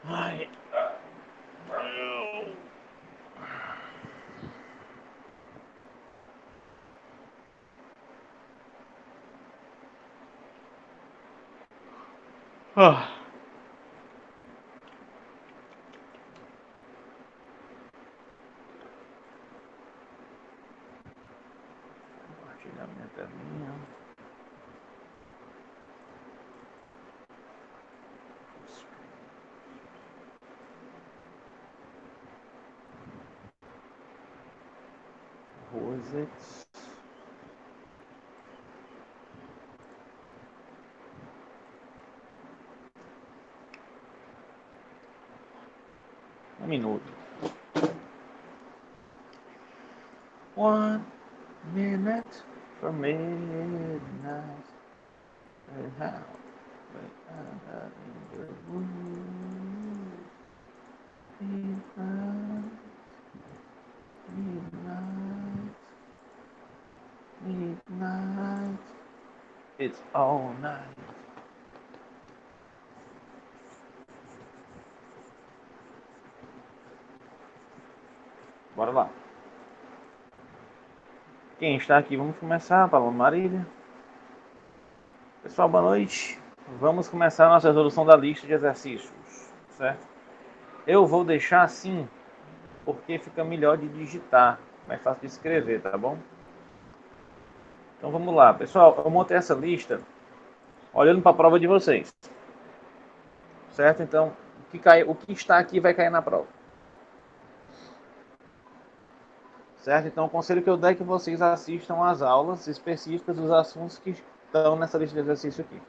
Ai. Ah. Compartilhar minha telinha. Rosets. Um minuto. 1 minute for midnight. How? Midnight. Midnight. Midnight. It's all night. Bora lá. Quem está aqui? Vamos começar. Paloma Marília. Pessoal, boa noite. Vamos começar a nossa resolução da lista de exercícios, certo? Eu vou deixar assim, porque fica melhor de digitar, mais fácil de escrever, tá bom? Então vamos lá. Pessoal, eu montei essa lista olhando para a prova de vocês, certo? Então, o que está aqui vai cair na prova. Certo? Então, o conselho que eu dou é que vocês assistam às aulas específicas dos assuntos que estão nessa lista de exercício aqui.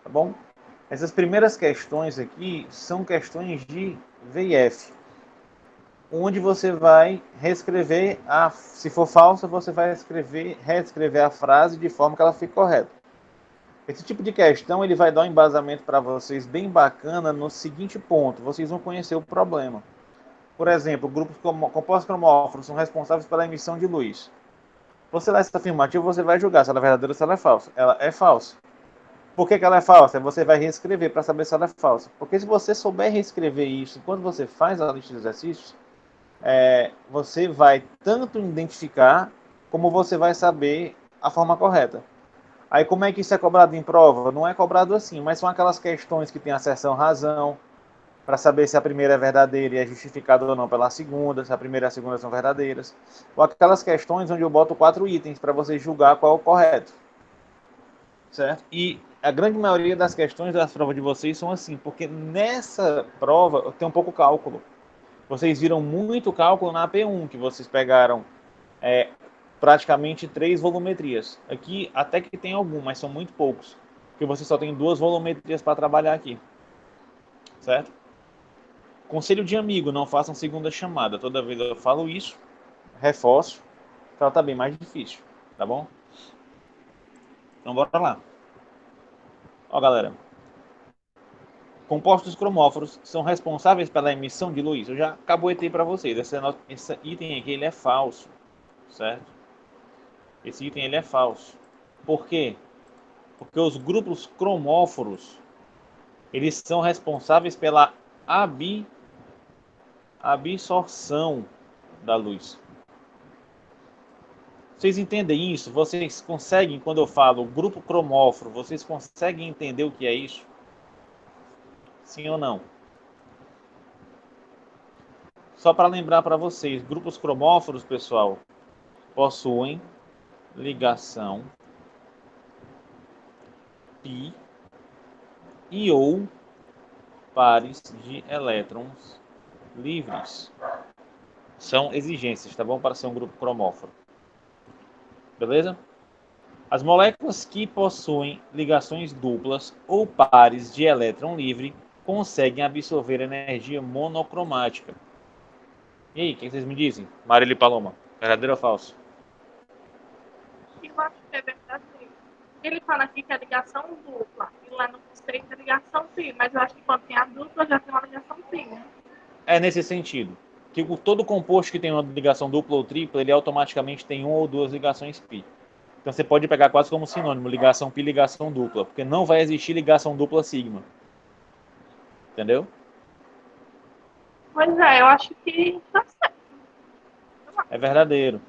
Tá bom? Essas primeiras questões aqui são questões de VF, onde você vai reescrever, se for falsa, você vai reescrever a frase de forma que ela fique correta. Esse tipo de questão ele vai dar um embasamento para vocês bem bacana no seguinte ponto: vocês vão conhecer o problema. Por exemplo, grupos compostos cromóforos são responsáveis pela emissão de luz. Você lê essa afirmativa, você vai julgar se ela é verdadeira ou se ela é falsa. Ela é falsa. Por que ela é falsa? Você vai reescrever para saber se ela é falsa. Porque se você souber reescrever isso enquanto você faz a lista de exercícios, você vai tanto identificar como você vai saber a forma correta. Aí como é que isso é cobrado em prova? Não é cobrado assim, mas são aquelas questões que tem aserção razão, para saber se a primeira é verdadeira e é justificada ou não pela segunda, se a primeira e a segunda são verdadeiras. Ou aquelas questões onde eu boto 4 itens para você julgar qual é o correto. Certo? E a grande maioria das questões das provas de vocês são assim, porque nessa prova tem um pouco cálculo. Vocês viram muito cálculo na AP1, que vocês pegaram praticamente 3 volumetrias. Aqui até que tem algum, mas são muito poucos. Porque você só tem 2 volumetrias para trabalhar aqui. Certo? Conselho de amigo, não façam segunda chamada. Toda vez eu falo isso, reforço, que ela tá bem mais difícil, tá bom? Então bora lá. Ó, galera. Compostos cromóforos são responsáveis pela emissão de luz. Eu já caboetei para vocês. Esse item aqui ele é falso, certo? Esse item ele é falso. Por quê? Porque os grupos cromóforos eles são responsáveis pela absorção da luz. Vocês entendem isso? Vocês conseguem, quando eu falo grupo cromóforo, vocês conseguem entender o que é isso? Sim ou não? Só para lembrar para vocês, grupos cromóforos, pessoal, possuem ligação π e ou pares de elétrons livres. São exigências, tá bom? Para ser um grupo cromóforo. Beleza? As moléculas que possuem ligações duplas ou pares de elétron livre conseguem absorver energia monocromática. E aí, o que vocês me dizem? Marília e Paloma, verdadeiro ou falso? Eu acho que é verdadeiro. Ele fala aqui que é ligação dupla. E lá no conceito é ligação pi. Mas eu acho que quando tem a dupla já tem uma ligação pi, né? É nesse sentido. Que todo composto que tem uma ligação dupla ou tripla, ele automaticamente tem uma ou duas ligações π. Então você pode pegar quase como sinônimo, ligação π, ligação dupla. Porque não vai existir ligação dupla sigma. Entendeu? Pois é, eu acho que tá certo. É verdadeiro.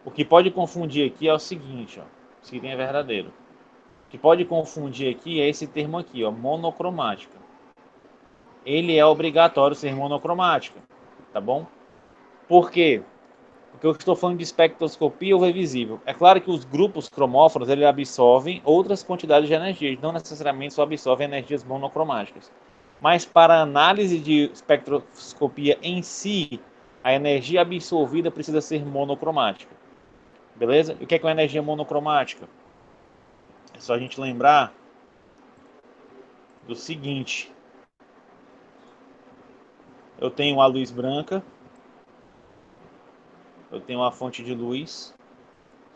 O que pode confundir aqui é o seguinte, ó. Se é verdadeiro. O que pode confundir aqui é esse termo aqui, ó, monocromática. Ele é obrigatório ser monocromática, tá bom? Por quê? Porque eu estou falando de espectroscopia UV visível. É claro que os grupos cromóforos eles absorvem outras quantidades de energia, não necessariamente só absorvem energias monocromáticas. Mas para análise de espectroscopia em si, a energia absorvida precisa ser monocromática. Beleza? E o que é uma energia monocromática? É só a gente lembrar do seguinte: eu tenho a luz branca, eu tenho uma fonte de luz,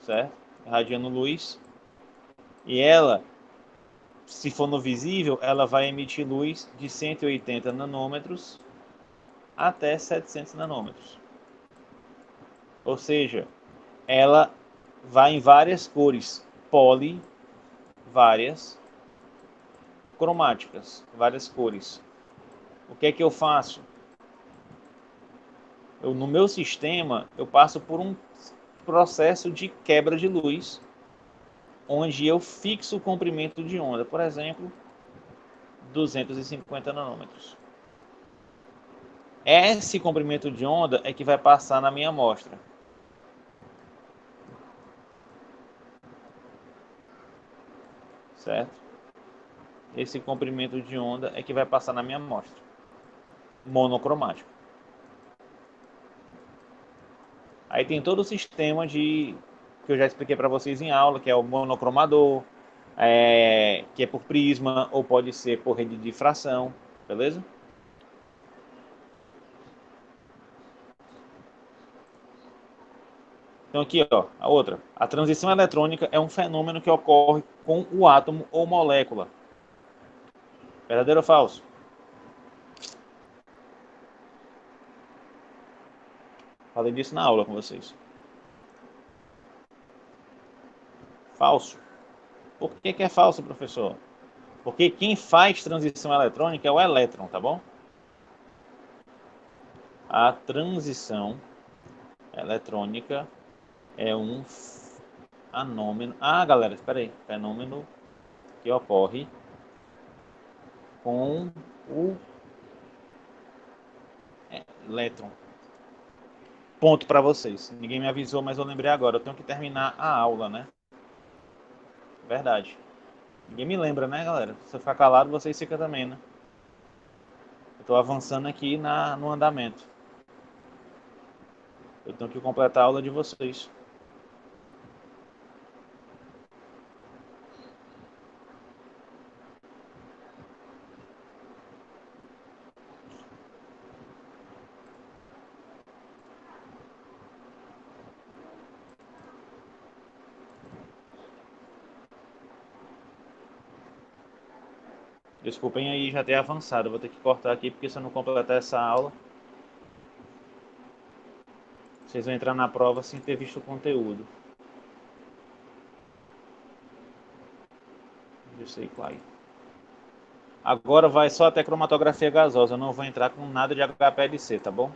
certo? Irradiando luz, e ela, se for no visível, ela vai emitir luz de 180 nanômetros até 700 nanômetros. Ou seja, ela vai em várias cores, várias cromáticas, várias cores. O que é que eu faço? No meu sistema, eu passo por um processo de quebra de luz, onde eu fixo o comprimento de onda, por exemplo, 250 nanômetros. Esse comprimento de onda é que vai passar na minha amostra. Certo? Esse comprimento de onda é que vai passar na minha amostra. Monocromático. Aí tem todo o sistema que eu já expliquei para vocês em aula, que é o monocromador, que é por prisma ou pode ser por rede de difração, beleza? Então aqui, ó, a outra. A transição eletrônica é um fenômeno que ocorre com o átomo ou molécula. Verdadeiro ou falso? Falei disso na aula com vocês. Falso. Por que é falso, professor? Porque quem faz transição eletrônica é o elétron, tá bom? A transição eletrônica é um fenômeno. Ah, galera, espera aí. Fenômeno que ocorre com o elétron. Ponto para vocês. Ninguém me avisou, mas eu lembrei agora. Eu tenho que terminar a aula, né? Verdade. Ninguém me lembra, né, galera? Se eu ficar calado, vocês ficam também, né? Eu tô avançando aqui no andamento. Eu tenho que completar a aula de vocês. Desculpem aí já ter avançado. Eu vou ter que cortar aqui, porque se eu não completar essa aula, vocês vão entrar na prova sem ter visto o conteúdo. Eu sei, claro. Agora vai só até cromatografia gasosa. Eu não vou entrar com nada de HPLC, tá bom?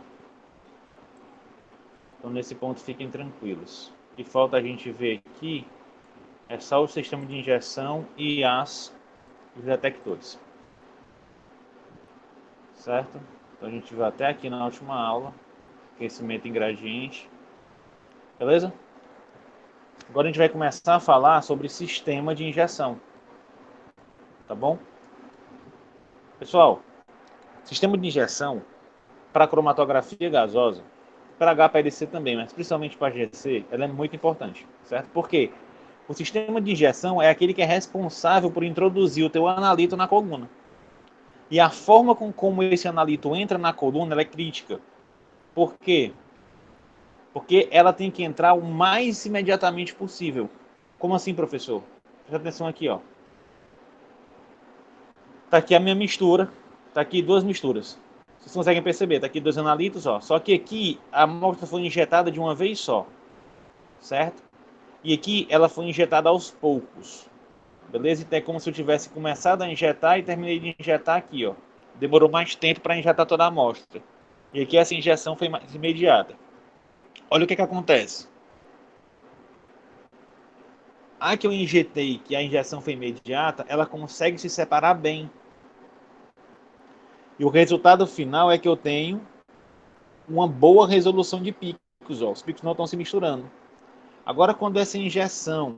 Então nesse ponto fiquem tranquilos. O que falta a gente ver aqui é só o sistema de injeção e os detectores. Certo? Então a gente vai até aqui na última aula. Aquecimento em gradiente. Beleza? Agora a gente vai começar a falar sobre sistema de injeção. Tá bom? Pessoal, sistema de injeção para cromatografia gasosa, para HPLC também, mas principalmente para GC, ela é muito importante, certo? Por quê? O sistema de injeção é aquele que é responsável por introduzir o teu analito na coluna. E a forma como esse analito entra na coluna é crítica. Por quê? Porque ela tem que entrar o mais imediatamente possível. Como assim, professor? Presta atenção aqui, ó. Tá aqui a minha mistura. Tá aqui duas misturas. Vocês conseguem perceber? Tá aqui dois analitos, ó. Só que aqui a amostra foi injetada de uma vez só. Certo? E aqui ela foi injetada aos poucos. Beleza? Então é como se eu tivesse começado a injetar e terminei de injetar aqui, ó. demorou mais tempo para injetar toda a amostra. E aqui essa injeção foi mais imediata. Olha o que acontece. A que eu injetei, que a injeção foi imediata, ela consegue se separar bem. E o resultado final é que eu tenho uma boa resolução de picos. Ó. Os picos não estão se misturando. Agora, quando essa injeção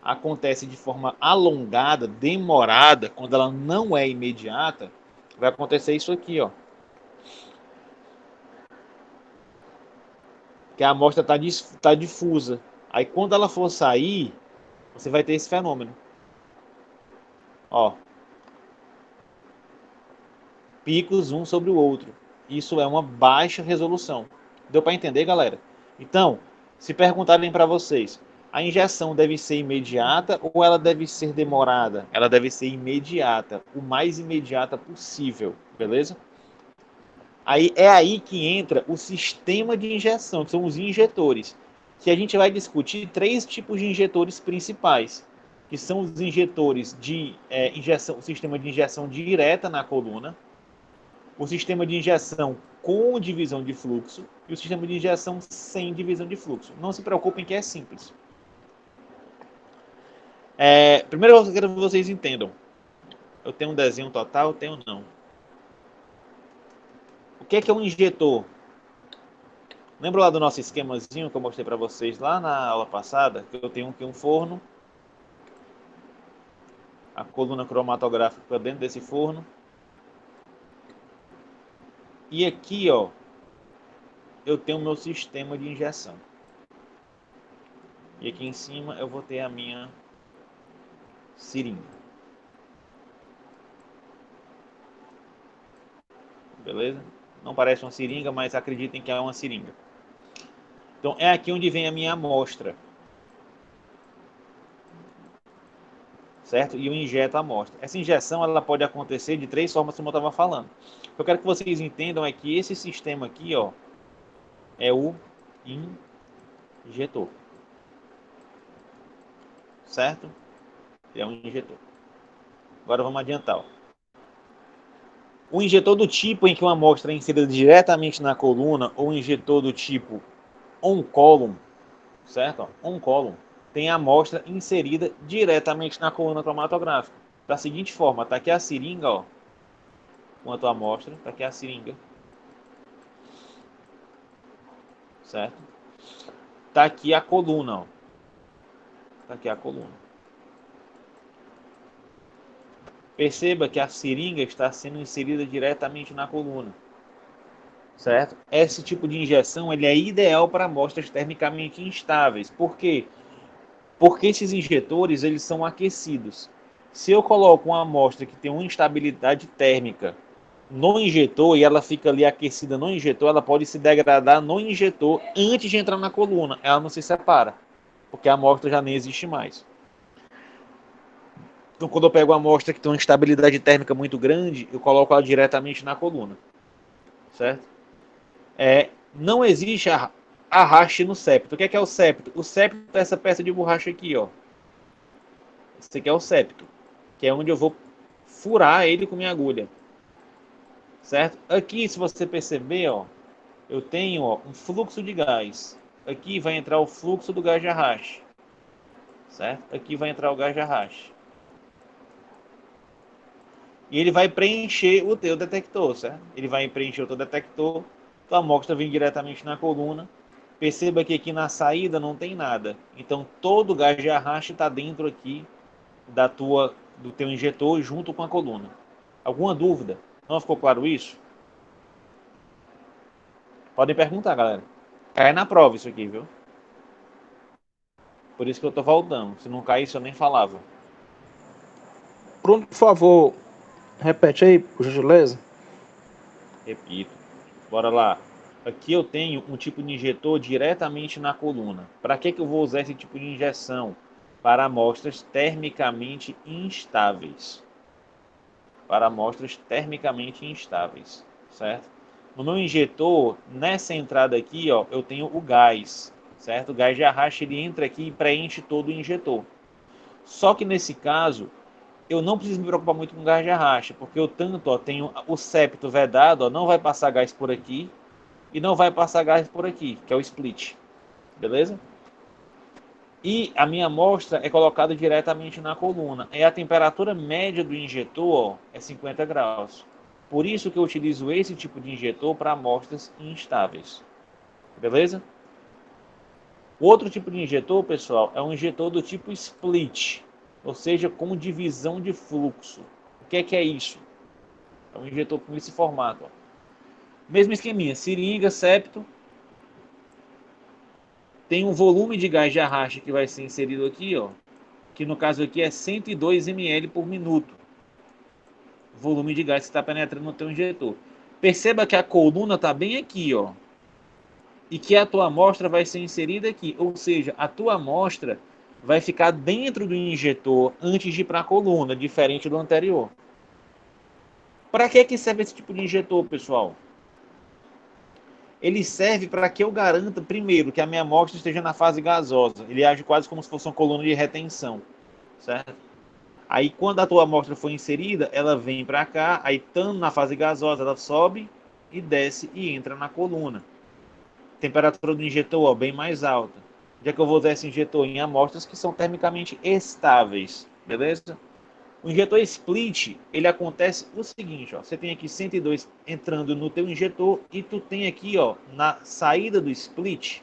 acontece de forma alongada, demorada, quando ela não é imediata, vai acontecer isso aqui, ó. Que a amostra está difusa. Aí, quando ela for sair, você vai ter esse fenômeno. Ó, picos um sobre o outro. Isso é uma baixa resolução. Deu para entender, galera? Então, se perguntarem para vocês, a injeção deve ser imediata ou ela deve ser demorada? Ela deve ser imediata, o mais imediata possível, beleza? Aí é aí que entra o sistema de injeção, que são os injetores, que a gente vai discutir três tipos de injetores principais, que são os injetores de injeção, o sistema de injeção direta na coluna, o sistema de injeção com divisão de fluxo e o sistema de injeção sem divisão de fluxo. Não se preocupem que é simples. Primeiro eu quero que vocês entendam. Eu tenho um desenho total? Tenho não. O que é um injetor? Lembra lá do nosso esquemazinho que eu mostrei para vocês lá na aula passada? Que eu tenho aqui um forno, a coluna cromatográfica dentro desse forno. E aqui, ó, eu tenho o meu sistema de injeção. E aqui em cima eu vou ter a minha seringa. Beleza? Não parece uma seringa, mas acreditem que é uma seringa. Então é aqui onde vem a minha amostra. Certo? E eu injeto a amostra. Essa injeção ela pode acontecer de três formas, como eu estava falando. O que eu quero que vocês entendam é que esse sistema aqui, ó, é o injetor. Certo? Ele é um injetor. Agora vamos adiantar. Ó. O injetor do tipo em que uma amostra é inserida diretamente na coluna, ou injetor do tipo on-column, certo? On-column, tem a amostra inserida diretamente na coluna cromatográfica. Da seguinte forma, está aqui a seringa, ó, com a tua amostra, está aqui a seringa, certo? Está aqui a coluna, ó. Está aqui a coluna. Perceba que a seringa está sendo inserida diretamente na coluna, certo? Esse tipo de injeção ele é ideal para amostras termicamente instáveis. Por quê? Porque esses injetores eles são aquecidos. Se eu coloco uma amostra que tem uma instabilidade térmica no injetor e ela fica ali aquecida no injetor, ela pode se degradar no injetor antes de entrar na coluna. Ela não se separa, porque a amostra já nem existe mais. Então, quando eu pego uma amostra que tem uma instabilidade térmica muito grande, eu coloco ela diretamente na coluna. Certo? Não existe arraste no septo. O que é o septo? O septo é essa peça de borracha aqui, ó. Esse aqui é o septo, que é onde eu vou furar ele com minha agulha. Certo? Aqui, se você perceber, ó, eu tenho um fluxo de gás. Aqui vai entrar o fluxo do gás de arraste. Certo? Aqui vai entrar o gás de arraste. E ele vai preencher o teu detector, certo? Ele vai preencher o teu detector, tua amostra vem diretamente na coluna. Perceba que aqui na saída não tem nada. Então todo o gás de arraste está dentro aqui do teu injetor junto com a coluna. Alguma dúvida? Não ficou claro isso? Podem perguntar, galera. Cai na prova isso aqui, viu? Por isso que eu tô voltando. Se não caísse, eu nem falava. Bruno, por favor, repete aí, por gentileza. Repito. Bora lá. Aqui eu tenho um tipo de injetor diretamente na coluna. Para que eu vou usar esse tipo de injeção? Para amostras termicamente instáveis. Para amostras termicamente instáveis, certo? No meu injetor, nessa entrada aqui, ó, eu tenho o gás, certo? O gás de arraste ele entra aqui e preenche todo o injetor. Só que nesse caso, eu não preciso me preocupar muito com gás de arraste, porque eu tanto tenho o septo vedado, não vai passar gás por aqui e não vai passar gás por aqui, que é o split, beleza? E a minha amostra é colocada diretamente na coluna. E a temperatura média do injetor é 50 graus. Por isso que eu utilizo esse tipo de injetor para amostras instáveis. Beleza? O outro tipo de injetor, pessoal, é um injetor do tipo split, ou seja, com divisão de fluxo. O que é isso? É um injetor com esse formato. Ó. Mesmo esqueminha, seringa, septo, tem um volume de gás de arraste que vai ser inserido aqui, ó, que no caso aqui é 102 ml por minuto. O volume de gás que está penetrando no teu injetor. Perceba que a coluna está bem aqui, ó, e que a tua amostra vai ser inserida aqui, ou seja, a tua amostra vai ficar dentro do injetor antes de ir para a coluna, diferente do anterior. Para que serve esse tipo de injetor, pessoal? Ele serve para que eu garanta, primeiro, que a minha amostra esteja na fase gasosa. Ele age quase como se fosse uma coluna de retenção, certo? Aí, quando a tua amostra for inserida, ela vem para cá, aí, estando na fase gasosa, ela sobe e desce e entra na coluna. Temperatura do injetor, ó, bem mais alta. Já que eu vou usar esse injetor em amostras que são termicamente estáveis, beleza? O injetor split, ele acontece o seguinte, ó, você tem aqui 102 entrando no teu injetor e tu tem aqui, ó, na saída do split,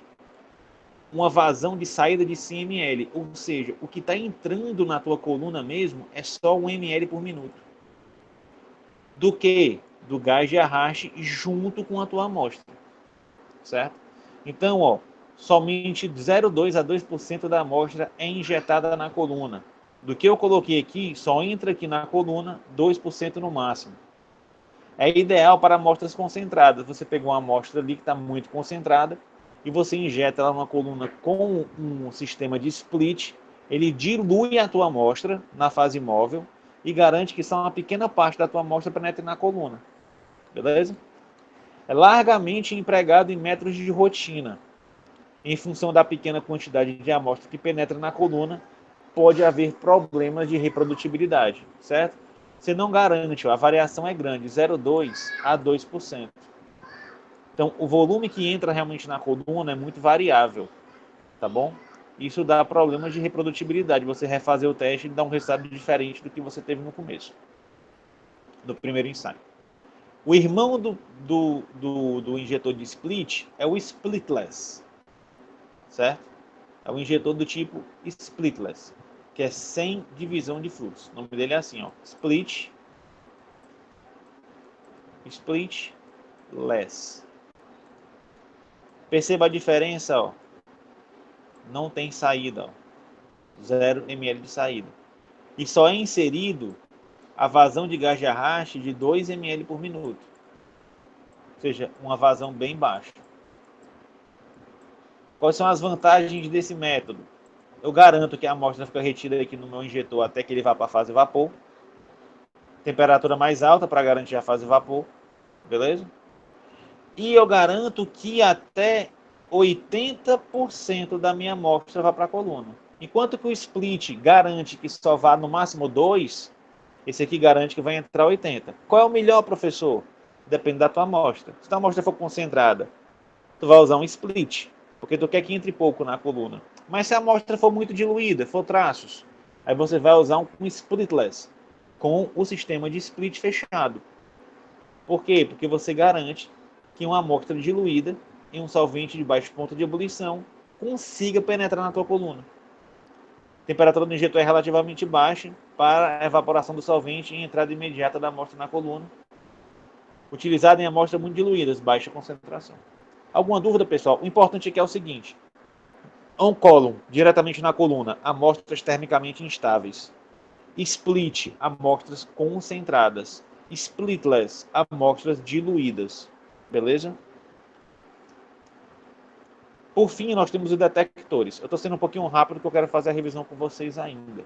uma vazão de saída de 100 ml, ou seja, o que está entrando na tua coluna mesmo é só 1 ml por minuto. Do que? Do gás de arraste junto com a tua amostra, certo? Então, ó, somente 0,2 a 2% da amostra é injetada na coluna. Do que eu coloquei aqui, só entra aqui na coluna 2% no máximo. É ideal para amostras concentradas. Você pegou uma amostra ali que está muito concentrada e você injeta ela numa coluna com um sistema de split. Ele dilui a tua amostra na fase móvel e garante que só uma pequena parte da tua amostra penetre na coluna. Beleza? É largamente empregado em métodos de rotina. Em função da pequena quantidade de amostra que penetra na coluna, pode haver problemas de reprodutibilidade, certo? Você não garante, a variação é grande, 0,2 a 2%. Então, o volume que entra realmente na coluna é muito variável, tá bom? Isso dá problemas de reprodutibilidade. Você refazer o teste e dá um resultado diferente do que você teve no começo, do primeiro ensaio. O irmão do injetor de split é o splitless, certo? É o injetor do tipo splitless, que é sem divisão de fluxo. O nome dele é assim, ó, splitless. Perceba a diferença, ó. Não tem saída, ó. 0 ml de saída. E só é inserido a vazão de gás de arraste de 2 ml por minuto. Ou seja, uma vazão bem baixa. Quais são as vantagens desse método? Eu garanto que a amostra fica retida aqui no meu injetor até que ele vá para a fase vapor. Temperatura mais alta para garantir a fase vapor. Beleza? E eu garanto que até 80% da minha amostra vai para a coluna. Enquanto que o split garante que só vá no máximo 2, esse aqui garante que vai entrar 80. Qual é o melhor, professor? Depende da tua amostra. Se a tua amostra for concentrada, tu vai usar um split, porque tu quer que entre pouco na coluna. Mas se a amostra for muito diluída, for traços, aí você vai usar um splitless, com o sistema de split fechado. Por quê? Porque você garante que uma amostra diluída em um solvente de baixo ponto de ebulição consiga penetrar na tua coluna. A temperatura do injetor é relativamente baixa para a evaporação do solvente e entrada imediata da amostra na coluna. Utilizada em amostras muito diluídas, baixa concentração. Alguma dúvida, pessoal? O importante aqui é o seguinte. On-column, diretamente na coluna, amostras termicamente instáveis. Split, amostras concentradas. Splitless, amostras diluídas. Beleza? Por fim, nós temos os detectores. Eu estou sendo um pouquinho rápido porque eu quero fazer a revisão com vocês ainda.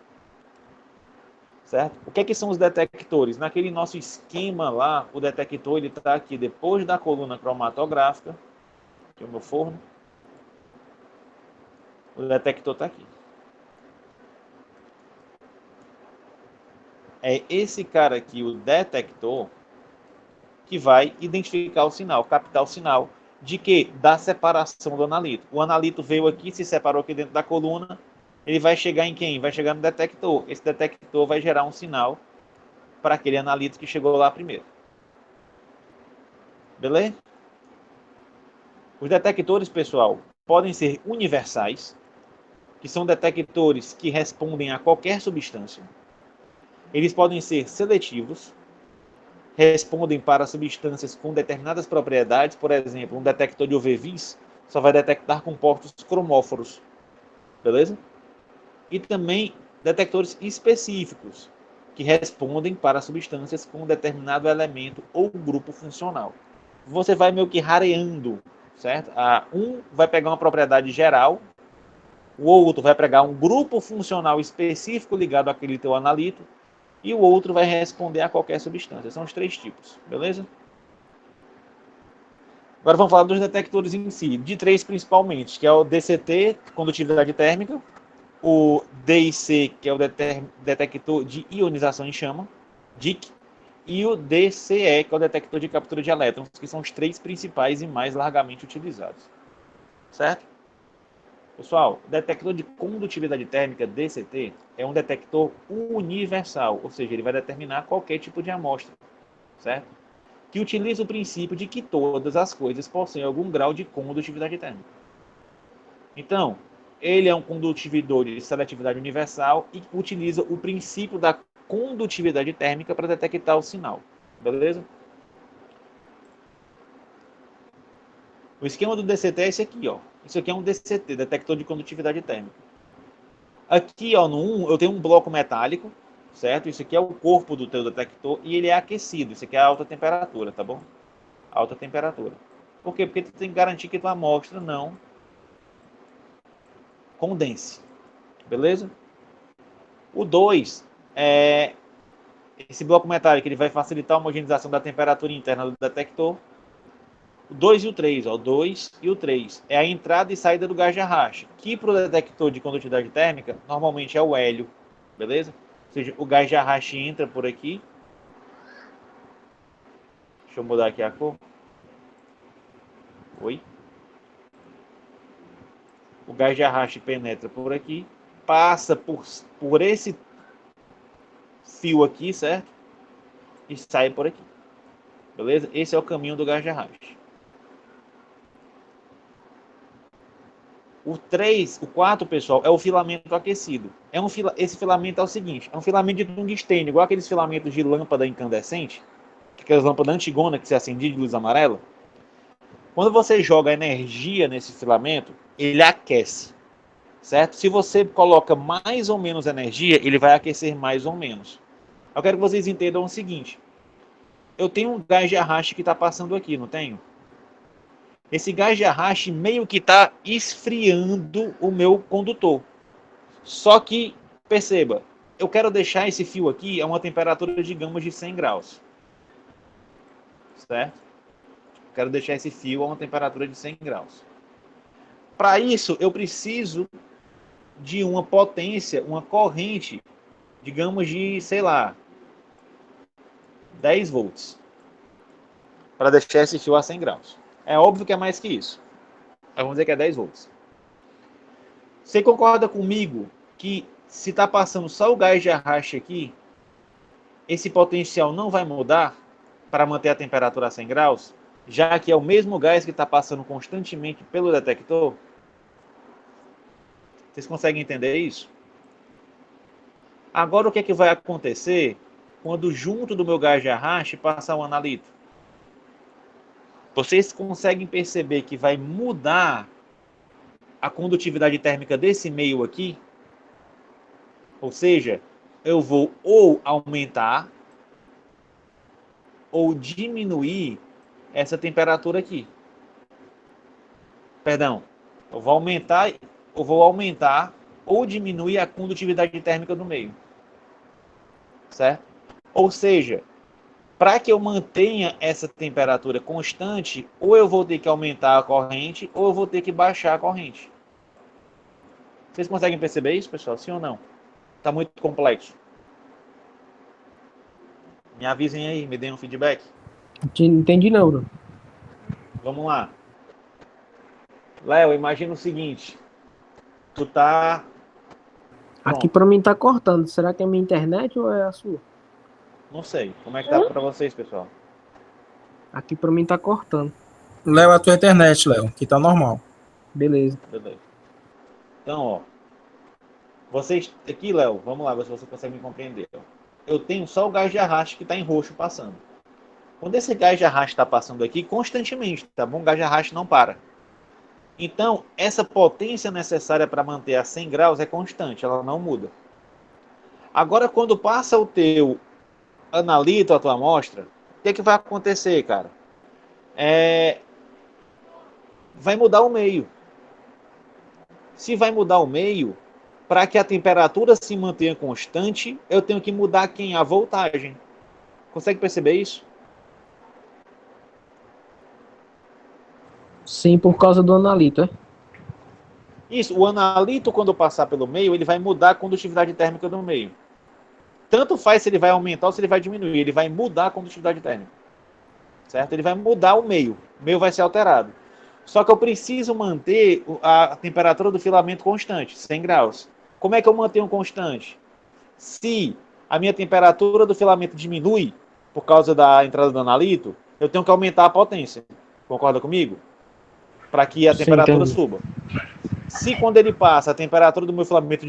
Certo? O que é que são os detectores? Naquele nosso esquema lá, o detector ele está aqui depois da coluna cromatográfica, que é o meu forno. O detector está aqui. é esse cara aqui, o detector, que vai identificar o sinal, captar o sinal de que? Da separação do analito. O analito veio aqui, se separou aqui dentro da coluna, ele vai chegar em quem? Vai chegar no detector. Esse detector vai gerar um sinal para aquele analito que chegou lá primeiro. Beleza? Os detectores, pessoal, podem ser universais, que são detectores que respondem a qualquer substância. Eles podem ser seletivos, respondem para substâncias com determinadas propriedades. Por exemplo, um detector de UV-Vis só vai detectar compostos cromóforos. Beleza? E também detectores específicos, que respondem para substâncias com determinado elemento ou grupo funcional. Você vai meio que rareando, certo? Um vai pegar uma propriedade geral, o outro vai pegar um grupo funcional específico ligado àquele teu analito, e o outro vai responder a qualquer substância. São os 3 tipos, beleza? Agora vamos falar dos detectores em si, de 3 principalmente, que é o DCT, condutividade térmica, o DIC, que é o detector de ionização em chama, DIC, e o DCE, que é o detector de captura de elétrons, que são os 3 principais e mais largamente utilizados. Certo? Pessoal, o detector de condutividade térmica, DCT, é um detector universal, ou seja, ele vai determinar qualquer tipo de amostra, certo? Que utiliza o princípio de que todas as coisas possuem algum grau de condutividade térmica. Então, ele é um condutividor de seletividade universal e utiliza o princípio da condutividade térmica para detectar o sinal. Beleza? O esquema do DCT é esse aqui, ó. Isso aqui é um DCT, detector de condutividade térmica. Aqui, ó, no 1, eu tenho um bloco metálico, certo? Isso aqui é o corpo do teu detector e ele é aquecido. Isso aqui é a alta temperatura, tá bom? Alta temperatura. Por quê? Porque tu tem que garantir que tua amostra não condense. Beleza? O 2 é esse bloco metálico, ele vai facilitar a homogeneização da temperatura interna do detector. O 2 e o 3, ó, o 2 e o 3 é a entrada e saída do gás de arraste, que para o detector de condutividade térmica, normalmente é o hélio, beleza? Ou seja, o gás de arraste entra por aqui. Deixa eu mudar aqui a cor. Oi. O gás de arraste penetra por aqui, passa por esse fio aqui, certo? E sai por aqui. Beleza? Esse é o caminho do gás de arraste. O 3, o 4, pessoal, é o filamento aquecido. Esse filamento é o seguinte, é um filamento de tungstênio, igual aqueles filamentos de lâmpada incandescente, aquelas lâmpadas antigonas que se acendia de luz amarela. Quando você joga energia nesse filamento, ele aquece, certo? Se você coloca mais ou menos energia, ele vai aquecer mais ou menos. Eu quero que vocês entendam o seguinte, eu tenho um gás de arraste que está passando aqui, não tenho? Esse gás de arraste meio que está esfriando o meu condutor. Só que, perceba, eu quero deixar esse fio aqui a uma temperatura, digamos, de 100 graus. Certo? Quero deixar esse fio a uma temperatura de 100 graus. Para isso, eu preciso de uma potência, uma corrente, digamos de, sei lá, 10 volts. Para deixar esse fio a 100 graus. É óbvio que é mais que isso. Mas vamos dizer que é 10 volts. Você concorda comigo que se está passando só o gás de arraste aqui, esse potencial não vai mudar para manter a temperatura a 100 graus, já que é o mesmo gás que está passando constantemente pelo detector? Vocês conseguem entender isso? Agora, o que é que vai acontecer quando junto do meu gás de arraste passar o analito? Vocês conseguem perceber que vai mudar a condutividade térmica desse meio aqui? Ou seja, eu vou ou aumentar ou diminuir essa temperatura aqui. Perdão, eu vou aumentar ou diminuir a condutividade térmica do meio. Certo? Ou seja, para que eu mantenha essa temperatura constante, ou eu vou ter que aumentar a corrente, ou eu vou ter que baixar a corrente. Vocês conseguem perceber isso, pessoal? Sim ou não? Está muito complexo. Me avisem aí, me deem um feedback. Entendi não, Bruno. Vamos lá. Léo, imagina o seguinte. Tu tá... Aqui Pronto. pra mim tá cortando. Será que é minha internet ou é a sua? Não sei. Como é que tá pra vocês, pessoal? Aqui pra mim tá cortando. Léo, a tua internet, Léo, que tá normal. Beleza. Beleza. Então, ó. Vocês... Aqui, Léo, vamos lá, ver se você consegue me compreender. Eu tenho só o gás de arraste que tá em roxo passando. Quando esse gás de arraste está passando aqui, constantemente, tá bom? O gás de arraste não para. Então, essa potência necessária para manter a 100 graus é constante, ela não muda. Agora, quando passa o teu analito, a tua amostra, o que é que vai acontecer, cara? Vai mudar o meio. Se vai mudar o meio, para que a temperatura se mantenha constante, eu tenho que mudar quem? A voltagem. Consegue perceber isso? Sim, por causa do analito, é? Isso, o analito, quando passar pelo meio, ele vai mudar a condutividade térmica do meio. Tanto faz se ele vai aumentar ou se ele vai diminuir, ele vai mudar a condutividade térmica. Certo? Ele vai mudar o meio vai ser alterado. Só que eu preciso manter a temperatura do filamento constante, 100 graus. Como é que eu mantenho constante? Se a minha temperatura do filamento diminui por causa da entrada do analito, eu tenho que aumentar a potência. Concorda comigo? Para que a temperatura suba. Se quando ele passa, a temperatura do meu filamento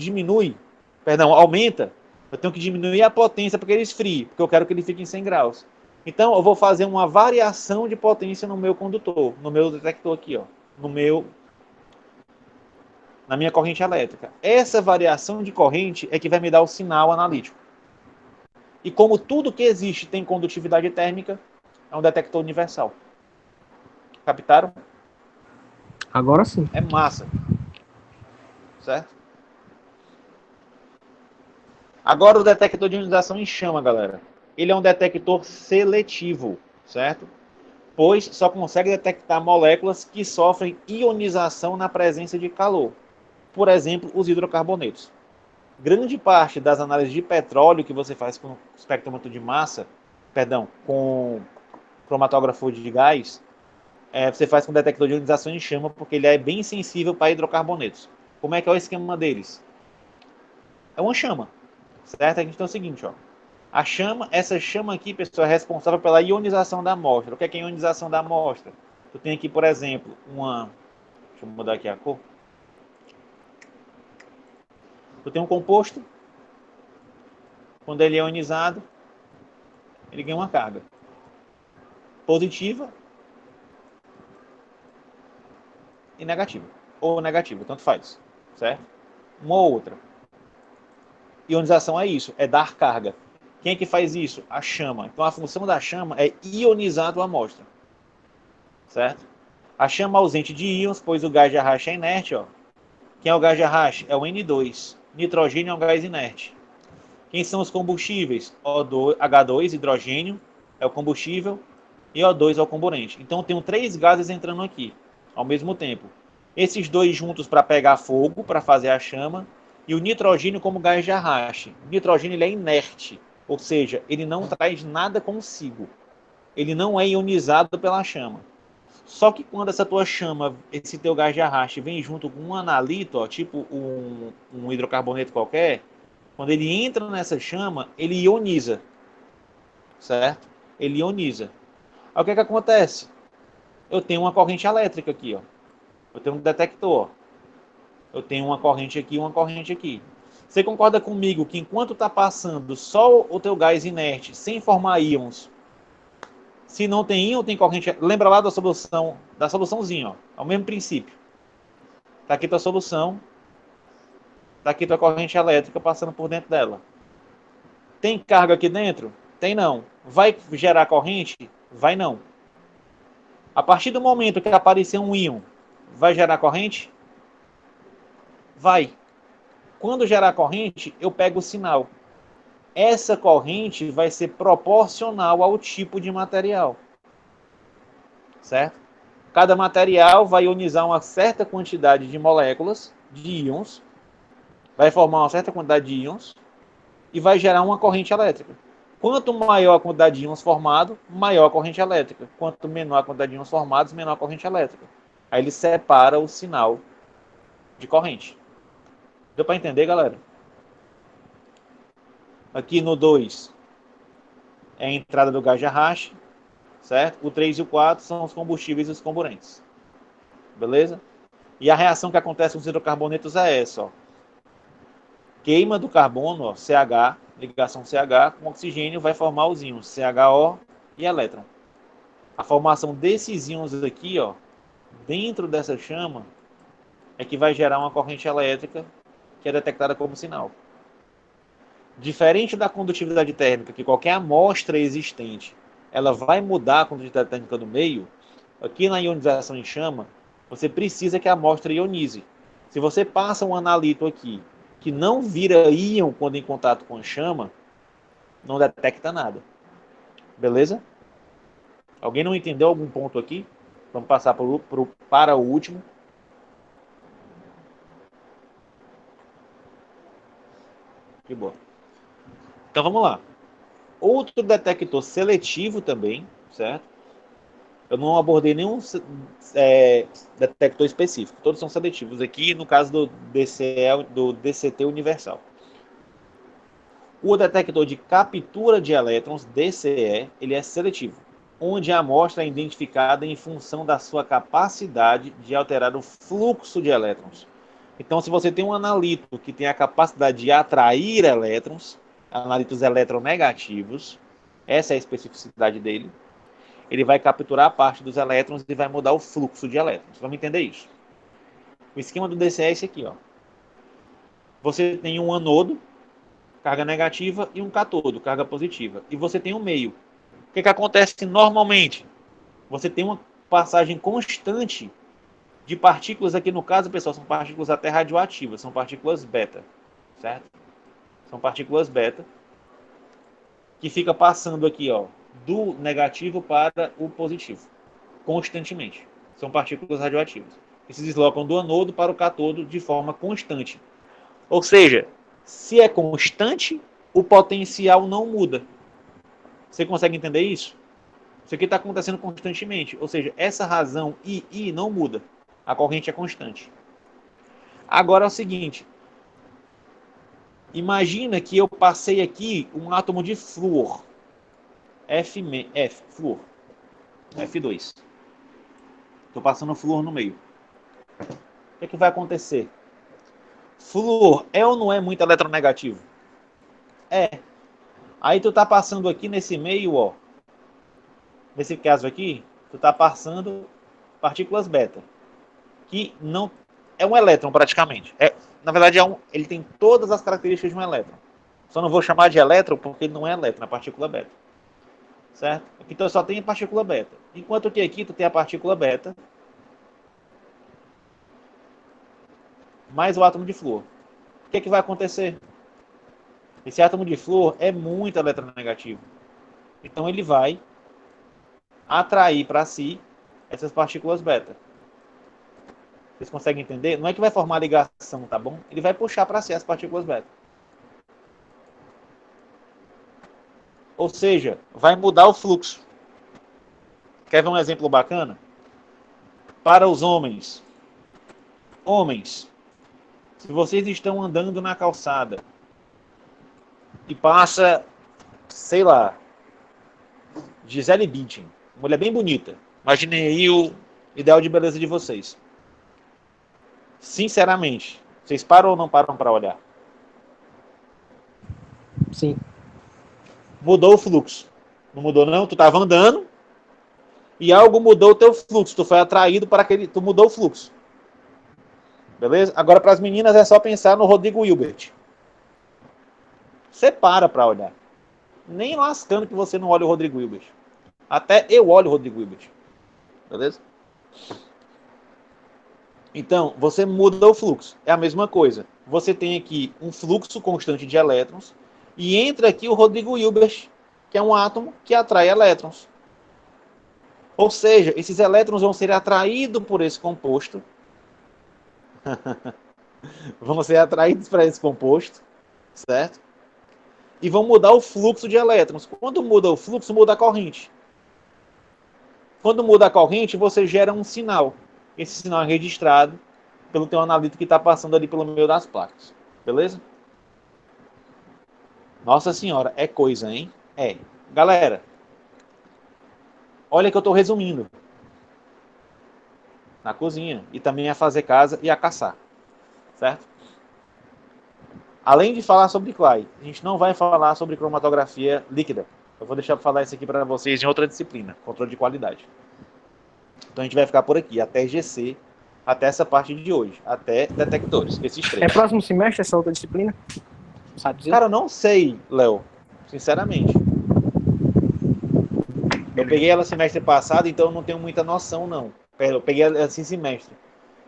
aumenta, eu tenho que diminuir a potência para que ele esfrie, porque eu quero que ele fique em 100 graus. Então, eu vou fazer uma variação de potência no meu condutor, no meu detector aqui, ó, na minha corrente elétrica. Essa variação de corrente é que vai me dar o sinal analítico. E como tudo que existe tem condutividade térmica, é um detector universal. Captaram? Agora sim. É massa. Certo? Agora o detector de ionização em chama, galera. Ele é um detector seletivo, certo? Pois só consegue detectar moléculas que sofrem ionização na presença de calor. Por exemplo, os hidrocarbonetos. Grande parte das análises de petróleo que você faz com espectrômetro de massa, com cromatógrafo de gás, você faz com detector de ionização em chama, porque ele é bem sensível para hidrocarbonetos. Como é que é o esquema deles? É uma chama, certo? A gente tem o seguinte, ó. Essa chama aqui, pessoal, é responsável pela ionização da amostra. O que é a ionização da amostra? Eu tenho aqui, por exemplo, deixa eu mudar aqui a cor. Eu tenho um composto. Quando ele é ionizado, ele ganha uma carga positiva e negativa. Ou negativa, tanto faz. Certo? Uma ou outra. Ionização é isso, é dar carga. Quem é que faz isso? A chama. Então a função da chama é ionizar a amostra. Certo? A chama ausente de íons, pois o gás de arraste é inerte. Ó. Quem é o gás de arraste? É o N2. Nitrogênio é um gás inerte. Quem são os combustíveis? H2, hidrogênio, é o combustível, e O2 é o comburente. Então, eu tenho 3 gases entrando aqui, ao mesmo tempo. Esses dois juntos para pegar fogo, para fazer a chama, e o nitrogênio como gás de arraste. O nitrogênio ele é inerte, ou seja, ele não traz nada consigo. Ele não é ionizado pela chama. Só que quando essa tua chama, esse teu gás de arraste, vem junto com um analito, ó, tipo um hidrocarboneto qualquer, quando ele entra nessa chama, ele ioniza. Certo? Ele ioniza. Aí o que é que acontece? Eu tenho uma corrente elétrica aqui, ó. Eu tenho um detector. Eu tenho uma corrente aqui e uma corrente aqui. Você concorda comigo que enquanto está passando só o teu gás inerte, sem formar íons, se não tem íon, tem corrente... Lembra lá da soluçãozinha, ó. É o mesmo princípio. Tá aqui tua solução. Tá aqui tua corrente elétrica passando por dentro dela. Tem carga aqui dentro? Tem não. Vai gerar corrente? Vai não. A partir do momento que aparecer um íon, vai gerar corrente? Vai. Quando gerar corrente, eu pego o sinal. Essa corrente vai ser proporcional ao tipo de material. Certo? Cada material vai ionizar uma certa quantidade de moléculas, de íons, vai formar uma certa quantidade de íons e vai gerar uma corrente elétrica. Quanto maior a quantidade de íons formado, maior a corrente elétrica. Quanto menor a quantidade de íons formados, menor a corrente elétrica. Aí ele separa o sinal de corrente. Deu para entender, galera? Aqui no 2 é a entrada do gás de arraste, certo? O 3 e o 4 são os combustíveis e os comburentes. Beleza? E a reação que acontece com os hidrocarbonetos é essa, ó. Queima do carbono, ó, CH, ligação CH, com oxigênio vai formar os íons CHO e elétron. A formação desses íons aqui, ó, dentro dessa chama, é que vai gerar uma corrente elétrica que é detectada como sinal. Diferente da condutividade térmica, que qualquer amostra existente, ela vai mudar a condutividade térmica do meio, aqui na ionização em chama, você precisa que a amostra ionize. Se você passa um analito aqui, que não vira íon quando em contato com a chama, não detecta nada. Beleza? Alguém não entendeu algum ponto aqui? Vamos passar para o último. Que boa. Então vamos lá. Outro detector seletivo também, certo? Eu não abordei nenhum detector específico. Todos são seletivos aqui, no caso do DCT universal. O detector de captura de elétrons, DCE, ele é seletivo, onde a amostra é identificada em função da sua capacidade de alterar o fluxo de elétrons. Então, se você tem um analito que tem a capacidade de atrair elétrons, analitos eletronegativos, essa é a especificidade dele, ele vai capturar parte dos elétrons e vai mudar o fluxo de elétrons. Vamos entender isso. O esquema do DCE é esse aqui, ó. Você tem um anodo, carga negativa, e um catodo, carga positiva. E você tem um meio. O que acontece normalmente? Você tem uma passagem constante de partículas, aqui no caso, pessoal, são partículas até radioativas, são partículas beta, certo? São partículas beta que fica passando aqui, ó, do negativo para o positivo, constantemente. São partículas radioativas que se deslocam do anodo para o catodo de forma constante. Ou seja, se é constante, o potencial não muda. Você consegue entender isso? Isso aqui está acontecendo constantemente. Ou seja, essa razão I não muda. A corrente é constante. Agora é o seguinte. Imagina que eu passei aqui um átomo de flúor. Flúor. F2. Estou passando flúor no meio. O que vai acontecer? Flúor é ou não é muito eletronegativo? É. Aí tu tá passando aqui nesse meio, ó. Nesse caso aqui, tu tá passando partículas beta. Que não é um elétron praticamente. Na verdade, ele tem todas as características de um elétron. Só não vou chamar de elétron porque ele não é elétron, é partícula beta. Certo? Aqui tu só tem a partícula beta. Enquanto que aqui tu tem a partícula beta mais o átomo de flúor. O que vai acontecer? Esse átomo de flúor é muito eletronegativo. Então ele vai atrair para si essas partículas beta. Vocês conseguem entender? Não é que vai formar ligação, tá bom? Ele vai puxar para si as partículas beta. Ou seja, vai mudar o fluxo. Quer ver um exemplo bacana? Para os homens. Homens, se vocês estão andando na calçada e passa, sei lá, Gisele Bündchen, mulher bem bonita. Imaginem aí o ideal de beleza de vocês. Sinceramente, vocês param ou não param para olhar? Sim. Mudou o fluxo. Não mudou não? Tu estava andando e algo mudou o teu fluxo. Tu foi atraído para aquele... Tu mudou o fluxo. Beleza? Agora para as meninas é só pensar no Rodrigo Hilbert. Você para olhar. Nem lascando que você não olha o Rodrigo Hilbert. Até eu olho o Rodrigo Hilbert. Beleza? Então, você muda o fluxo. É a mesma coisa. Você tem aqui um fluxo constante de elétrons e entra aqui o Rodrigo Hilbert, que é um átomo que atrai elétrons. Ou seja, esses elétrons vão ser atraídos por esse composto. Vão ser atraídos para esse composto, certo? e vão mudar o fluxo de elétrons. Quando muda o fluxo, muda a corrente. Quando muda a corrente, você gera um sinal. Esse sinal é registrado pelo teu analito que está passando ali pelo meio das placas. Beleza? Nossa senhora, é coisa, hein? É. Galera, olha que eu estou resumindo. Na cozinha. E também a fazer casa e a caçar. Certo? Além de falar sobre clay, a gente não vai falar sobre cromatografia líquida. Eu vou deixar para falar isso aqui para vocês em outra disciplina, controle de qualidade. Então a gente vai ficar por aqui, até GC, até essa parte de hoje, até detectores, esses três. É próximo semestre essa outra disciplina? Sabe dizer? Cara, eu não sei, Léo, sinceramente. Eu peguei ela semestre passado, então eu não tenho muita noção, não. Eu peguei ela assim semestre.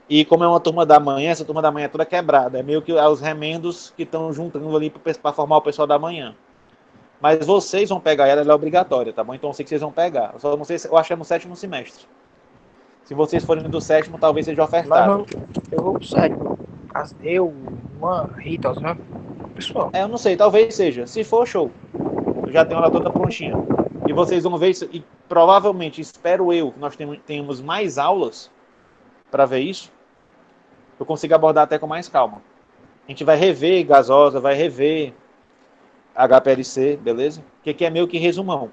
E como é uma turma da manhã, essa turma da manhã é toda quebrada. É meio que os remendos que estão juntando ali para formar o pessoal da manhã. Mas vocês vão pegar ela é obrigatória, tá bom? Então eu sei que vocês vão pegar. Eu só não sei, eu acho que é no 7º semestre. Se vocês forem do 7º, talvez seja ofertado. Eu vou pro 7º. Eu, uma Rita, né? Pessoal. Eu não sei, talvez seja. Se for, show. Eu já tenho ela toda prontinha. E vocês vão ver isso. E provavelmente, espero eu, que nós tenhamos mais aulas para ver isso. Eu consigo abordar até com mais calma. A gente vai rever gasosa, vai rever HPLC, beleza? Que aqui é meio que resumão.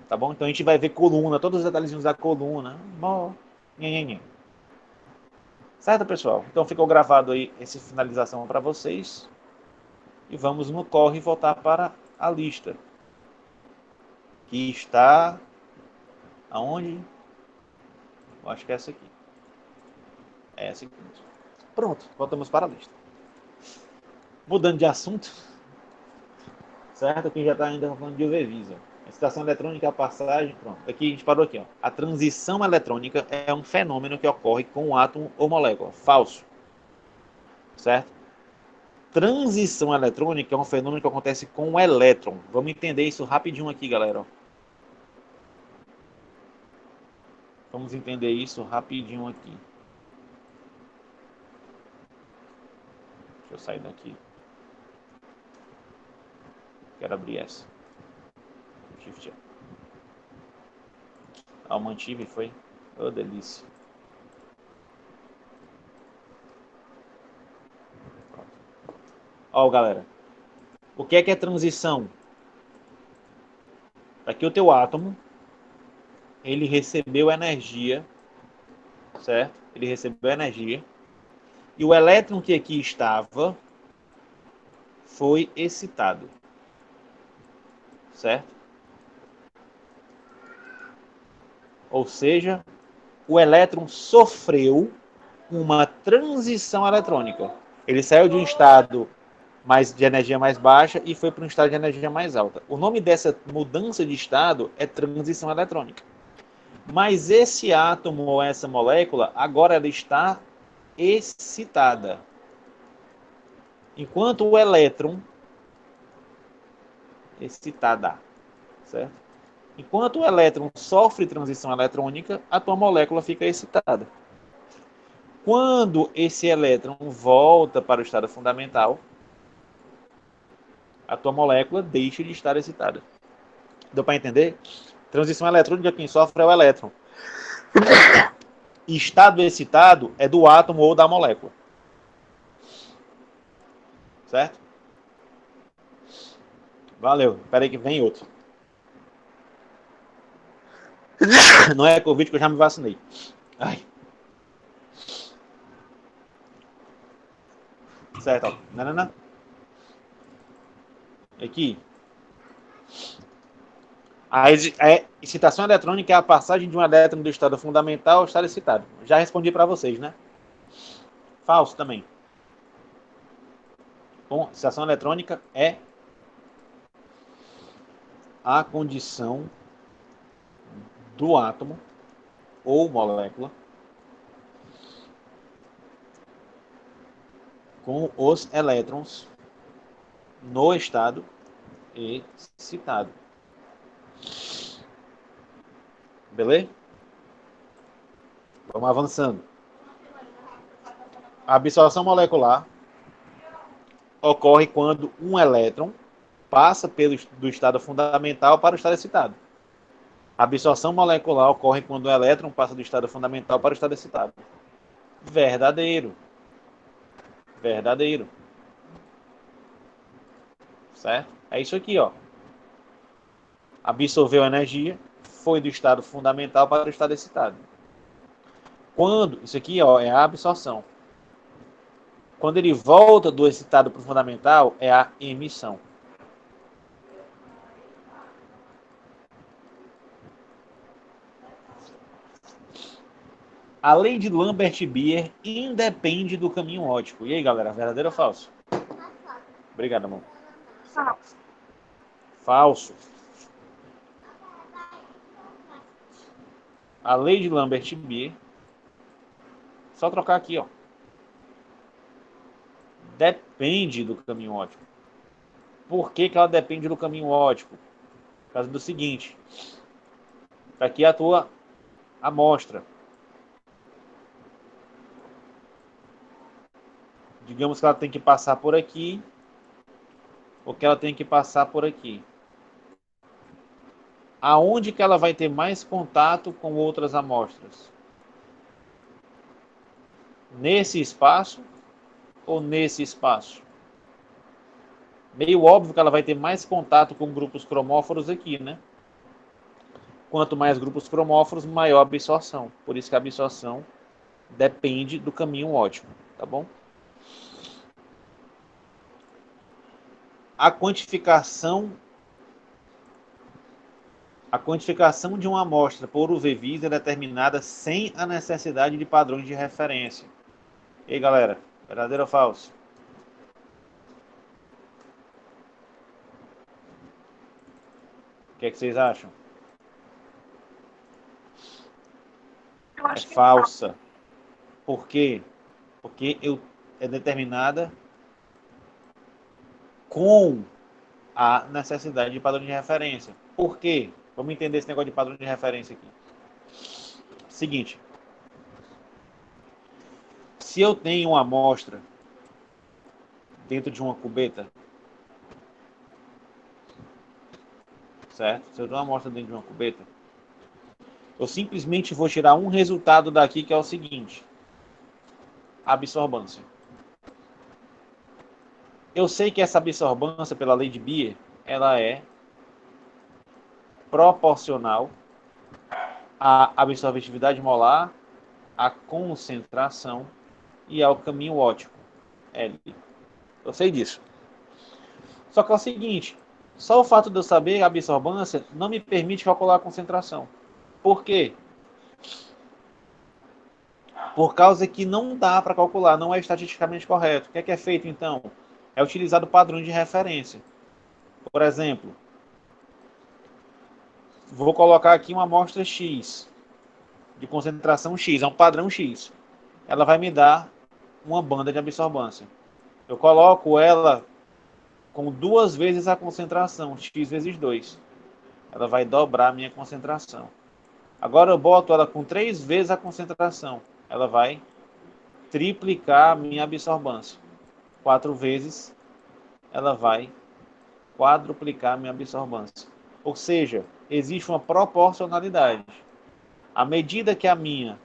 Tá bom? Então a gente vai ver coluna, todos os detalhezinhos da coluna. Certo, pessoal? Então ficou gravado aí essa finalização para vocês. E vamos no corre voltar para a lista. Que está... Aonde? Eu acho que é essa aqui. É essa aqui mesmo. Pronto, voltamos para a lista. Mudando de assunto. Certo? Aqui já está ainda falando de UV-Visa. Excitação eletrônica, a passagem, pronto. Aqui a gente parou aqui, ó. A transição eletrônica é um fenômeno que ocorre com um átomo ou molécula. Falso. Certo? Transição eletrônica é um fenômeno que acontece com o elétron. Vamos entender isso rapidinho aqui, galera. Vamos entender isso rapidinho aqui. Deixa eu sair daqui. Quero abrir essa. Shift. Ah, eu mantive, foi? Oh, delícia. Ó, galera. O que é transição? Aqui o teu átomo, ele recebeu energia, certo? Ele recebeu energia. E o elétron que aqui estava foi excitado. Certo? Ou seja, o elétron sofreu uma transição eletrônica. Ele saiu de um estado de energia mais baixa e foi para um estado de energia mais alta. O nome dessa mudança de estado é transição eletrônica. Mas esse átomo ou essa molécula, agora ela está excitada. Enquanto o elétron excitada, certo? Enquanto o elétron sofre transição eletrônica, a tua molécula fica excitada. Quando esse elétron volta para o estado fundamental, a tua molécula deixa de estar excitada. Deu para entender? Transição eletrônica, quem sofre é o elétron. Estado excitado é do átomo ou da molécula. Certo? Valeu. Espera aí que vem outro. Não é Covid que eu já me vacinei. Ai. Certo, ó. Nanana. Aqui. A excitação eletrônica é a passagem de um elétron do estado fundamental ao estado excitado. Já respondi para vocês, né? Falso também. Bom, excitação eletrônica é a condição do átomo ou molécula com os elétrons no estado excitado. Beleza? Vamos avançando. A absorção molecular ocorre quando um elétron passa do estado fundamental para o estado excitado. A absorção molecular ocorre quando o elétron passa do estado fundamental para o estado excitado. Verdadeiro. Verdadeiro. Certo? É isso aqui, ó. Absorveu a energia, foi do estado fundamental para o estado excitado. Quando, isso aqui, ó, é a absorção. Quando ele volta do excitado para o fundamental, é a emissão. A lei de Lambert-Beer independe do caminho óptico. E aí, galera, verdadeiro ou falso? Obrigado, amor. Falso. Falso. A lei de Lambert-Beer, só trocar aqui, ó. Depende do caminho óptico. Por que ela depende do caminho óptico? Por causa do seguinte. Aqui é a tua amostra. Digamos que ela tem que passar por aqui, ou que ela tem que passar por aqui. Aonde que ela vai ter mais contato com outras amostras? Nesse espaço ou nesse espaço? Meio óbvio que ela vai ter mais contato com grupos cromóforos aqui, né? Quanto mais grupos cromóforos, maior a absorção. Por isso que a absorção depende do caminho óptico, tá bom? A quantificação de uma amostra por UV-Vis é determinada sem a necessidade de padrões de referência. E aí, galera, verdadeiro ou falso? O que é que vocês acham? Eu acho É que é falsa. Por quê? Porque é determinada com a necessidade de padrão de referência. Por quê? Vamos entender esse negócio de padrão de referência aqui. Seguinte. Se eu tenho uma amostra dentro de uma cubeta, certo? Se eu tenho uma amostra dentro de uma cubeta, eu simplesmente vou tirar um resultado daqui, que é o seguinte. Absorbância. Eu sei que essa absorbância, pela lei de Beer, ela é proporcional à absorvetividade molar, à concentração e ao caminho óptico, L. Eu sei disso. Só que é o seguinte, só o fato de eu saber a absorbância não me permite calcular a concentração. Por quê? Por causa que não dá para calcular, não é estatisticamente correto. O que é feito, então? É utilizado padrões de referência. Por exemplo, vou colocar aqui uma amostra X, de concentração X, é um padrão X. Ela vai me dar uma banda de absorbância. Eu coloco ela com 2 vezes a concentração, X vezes 2. Ela vai dobrar a minha concentração. Agora eu boto ela com 3 vezes a concentração. Ela vai triplicar a minha absorbância. 4 vezes, ela vai quadruplicar a minha absorbância. Ou seja, existe uma proporcionalidade. À medida que a minha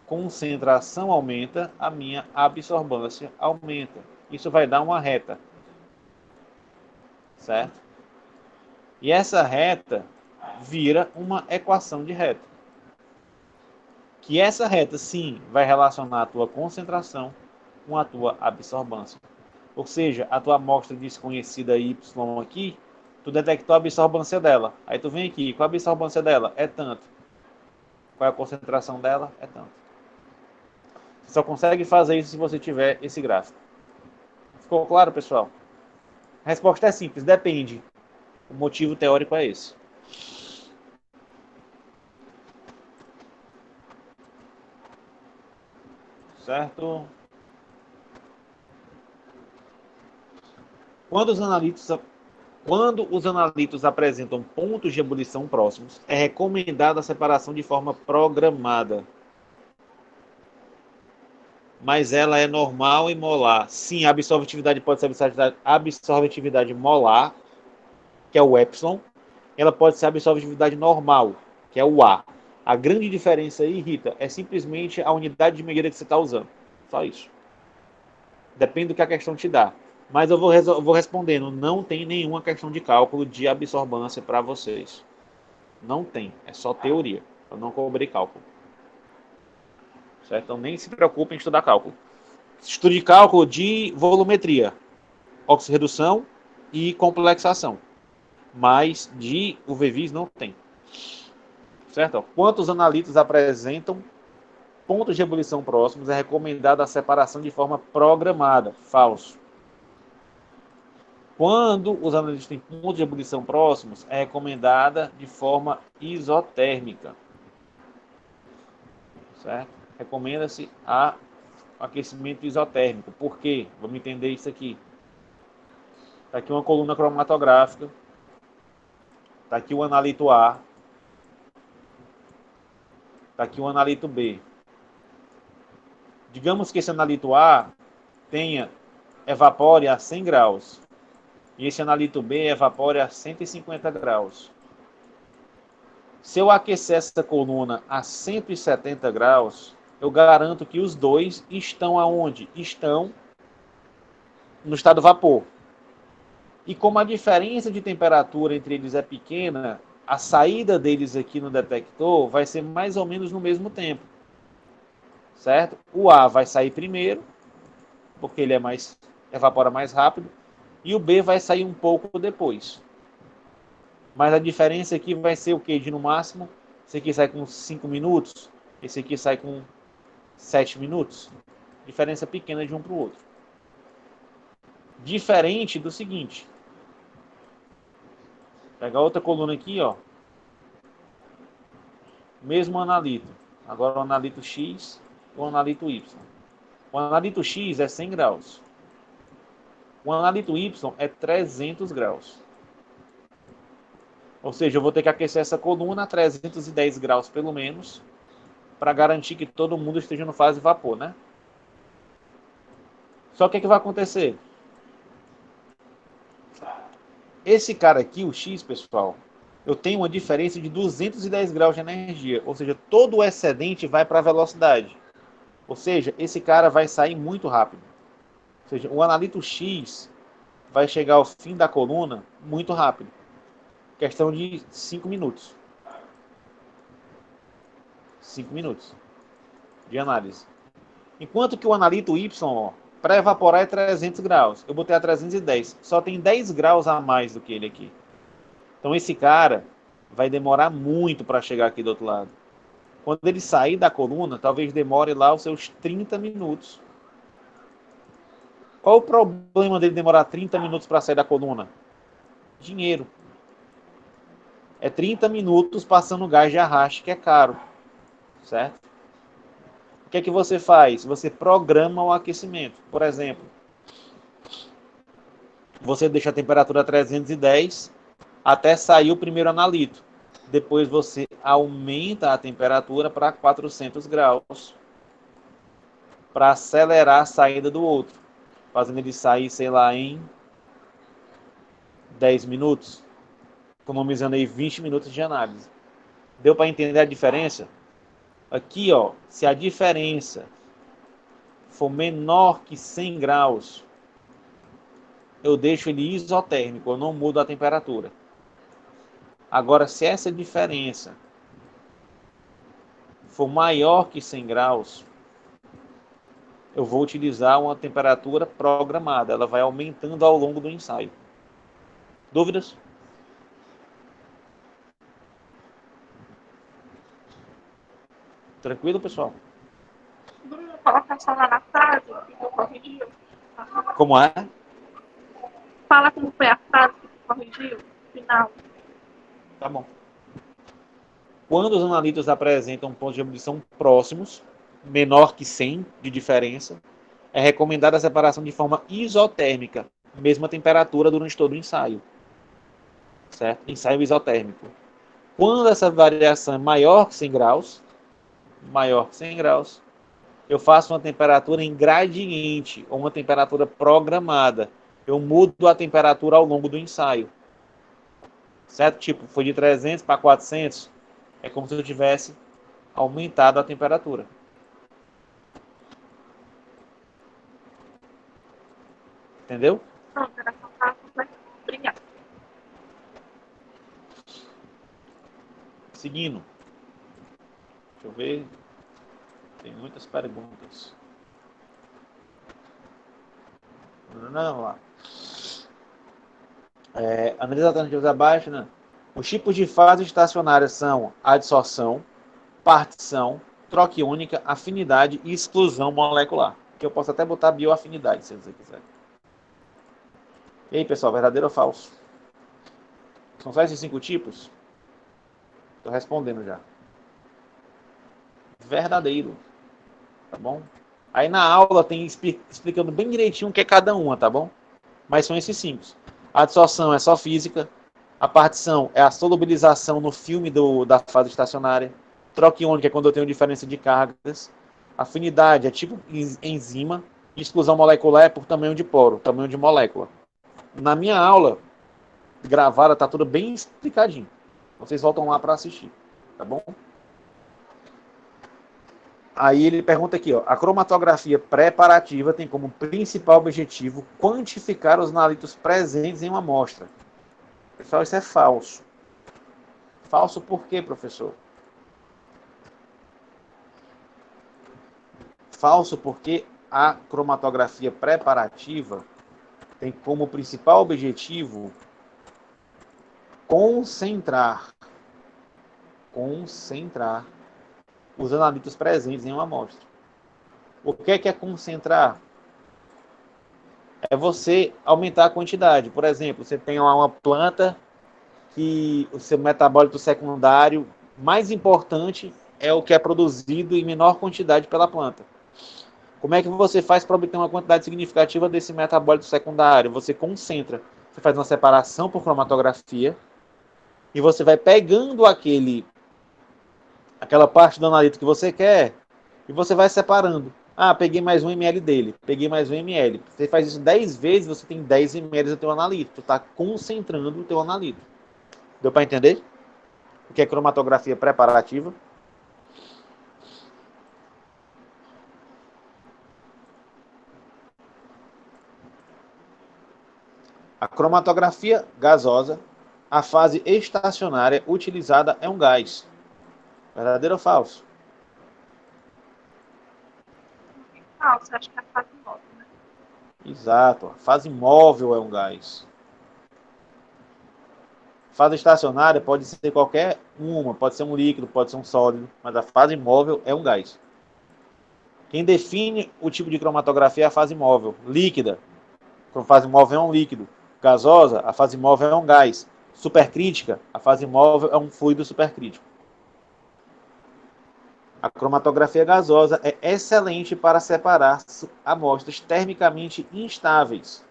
concentração aumenta, a minha absorbância aumenta. Isso vai dar uma reta. Certo? E essa reta vira uma equação de reta. Que essa reta, sim, vai relacionar a tua concentração com a tua absorbância. Ou seja, a tua amostra desconhecida Y aqui, tu detectou a absorbância dela. Aí tu vem aqui, qual a absorbância dela? É tanto. Qual é a concentração dela? É tanto. Você só consegue fazer isso se você tiver esse gráfico. Ficou claro, pessoal? A resposta é simples, depende. O motivo teórico é esse. Certo? Quando os analitos apresentam pontos de ebulição próximos, é recomendada a separação de forma programada. Mas ela é normal e molar. Sim, a absorvetividade pode ser absorvetividade molar que é o epsilon, ela pode ser a absorvibilidade normal, que é o A. A grande diferença aí, Rita, é simplesmente a unidade de medida que você está usando. Só isso. Depende do que a questão te dá. Mas eu vou respondendo, não tem nenhuma questão de cálculo de absorbância para vocês. Não tem, é só teoria. Eu não cobrei cálculo. Certo? Então nem se preocupem em estudar cálculo. Estude cálculo de volumetria, oxirredução e complexação. Mas de UV-Vis não tem. Certo? Quantos analitos apresentam pontos de ebulição próximos, é recomendada a separação de forma programada. Falso. Quando os analitos têm pontos de ebulição próximos, é recomendada de forma isotérmica. Certo? Recomenda-se a aquecimento isotérmico. Por quê? Vamos entender isso aqui. Está aqui uma coluna cromatográfica. Está aqui o analito A. Está aqui o analito B. Digamos que esse analito A evapore a 100 graus. E esse analito B evapore a 150 graus. Se eu aquecer essa coluna a 170 graus, eu garanto que os dois estão aonde? Estão no estado vapor. E como a diferença de temperatura entre eles é pequena, a saída deles aqui no detector vai ser mais ou menos no mesmo tempo. Certo? O A vai sair primeiro, porque ele evapora mais rápido, e o B vai sair um pouco depois. Mas a diferença aqui vai ser o quê? De no máximo, esse aqui sai com 5 minutos, esse aqui sai com 7 minutos. Diferença pequena de um para o outro. Diferente do seguinte. Pegar outra coluna aqui, ó. Mesmo analito. Agora o analito X e o analito Y. O analito X é 100 graus. O analito Y é 300 graus. Ou seja, eu vou ter que aquecer essa coluna a 310 graus pelo menos, para garantir que todo mundo esteja no fase vapor, né? Só que o que vai acontecer? Esse cara aqui, o X, pessoal, eu tenho uma diferença de 210 graus de energia. Ou seja, todo o excedente vai para a velocidade. Ou seja, esse cara vai sair muito rápido. Ou seja, o analito X vai chegar ao fim da coluna muito rápido. Questão de 5 minutos. 5 minutos de análise. Enquanto que o analito Y, para evaporar é 300 graus. Eu botei a 310. Só tem 10 graus a mais do que ele aqui. Então esse cara vai demorar muito para chegar aqui do outro lado. Quando ele sair da coluna, talvez demore lá os seus 30 minutos. Qual o problema dele demorar 30 minutos para sair da coluna? Dinheiro. É 30 minutos passando gás de arraste, que é caro. Certo? O que é que você faz? Você programa o aquecimento. Por exemplo, você deixa a temperatura a 310 até sair o primeiro analito. Depois você aumenta a temperatura para 400 graus para acelerar a saída do outro, fazendo ele sair, sei lá, em 10 minutos, economizando aí 20 minutos de análise. Deu para entender a diferença? Aqui, ó, se a diferença for menor que 100 graus, eu deixo ele isotérmico, eu não mudo a temperatura. Agora, se essa diferença for maior que 100 graus, eu vou utilizar uma temperatura programada. Ela vai aumentando ao longo do ensaio. Dúvidas? Tranquilo, pessoal? Bruno, coloca só lá na frase que tu corrigiu. Como é? Fala como foi a frase que tu corrigiu, no final. Tá bom. Quando os analitos apresentam pontos de ebulição próximos, menor que 100 de diferença, é recomendada a separação de forma isotérmica, mesma temperatura durante todo o ensaio. Certo? Ensaio isotérmico. Quando essa variação é maior que 100 graus, eu faço uma temperatura em gradiente, ou uma temperatura programada. Eu mudo a temperatura ao longo do ensaio. certo? Tipo, foi de 300 para 400, é como se eu tivesse aumentado a temperatura. Entendeu? Pronto, era só para completar. Obrigada. Seguindo. Deixa eu ver. Tem muitas perguntas. Não, lá. Analisa alternativas abaixo, né? Os tipos de fase estacionária são adsorção, partição, troca iônica, afinidade e exclusão molecular. Que eu posso até botar bioafinidade, se você quiser. E aí, pessoal, verdadeiro ou falso? São só esses 5 tipos? Estou respondendo já. Verdadeiro. Tá bom? Aí na aula tem explicando bem direitinho o que é cada uma, tá bom? Mas são esses 5. A adsorção é só física. A partição é a solubilização no filme da fase estacionária. Troca iônica é quando eu tenho diferença de cargas. Afinidade é tipo enzima. E exclusão molecular é por tamanho de poro, tamanho de molécula. Na minha aula gravada tá tudo bem explicadinho. Vocês voltam lá para assistir, tá bom? Aí ele pergunta aqui, ó, a cromatografia preparativa tem como principal objetivo quantificar os analitos presentes em uma amostra. Pessoal, isso é falso. Falso por quê, professor? Falso porque a cromatografia preparativa tem como principal objetivo concentrar os analitos presentes em uma amostra. O que é concentrar? É você aumentar a quantidade. Por exemplo, você tem uma planta que o seu metabólito secundário mais importante é o que é produzido em menor quantidade pela planta. Como é que você faz para obter uma quantidade significativa desse metabólito secundário? Você concentra, você faz uma separação por cromatografia e você vai pegando aquela parte do analito que você quer e você vai separando. Ah, peguei mais 1 ml dele, peguei mais 1 ml. Você faz isso 10 vezes, você tem 10 ml do teu analito. Tu está concentrando o teu analito. Deu para entender? O que é cromatografia preparativa? A cromatografia gasosa, a fase estacionária utilizada é um gás. Verdadeiro ou falso? Falso, acho que é a fase móvel, né? Exato. A fase móvel é um gás. Fase estacionária pode ser qualquer uma, pode ser um líquido, pode ser um sólido, mas a fase móvel é um gás. Quem define o tipo de cromatografia é a fase móvel. Líquida, a fase móvel é um líquido. Gasosa, a fase móvel é um gás. Supercrítica, a fase móvel é um fluido supercrítico. A cromatografia gasosa é excelente para separar amostras termicamente instáveis.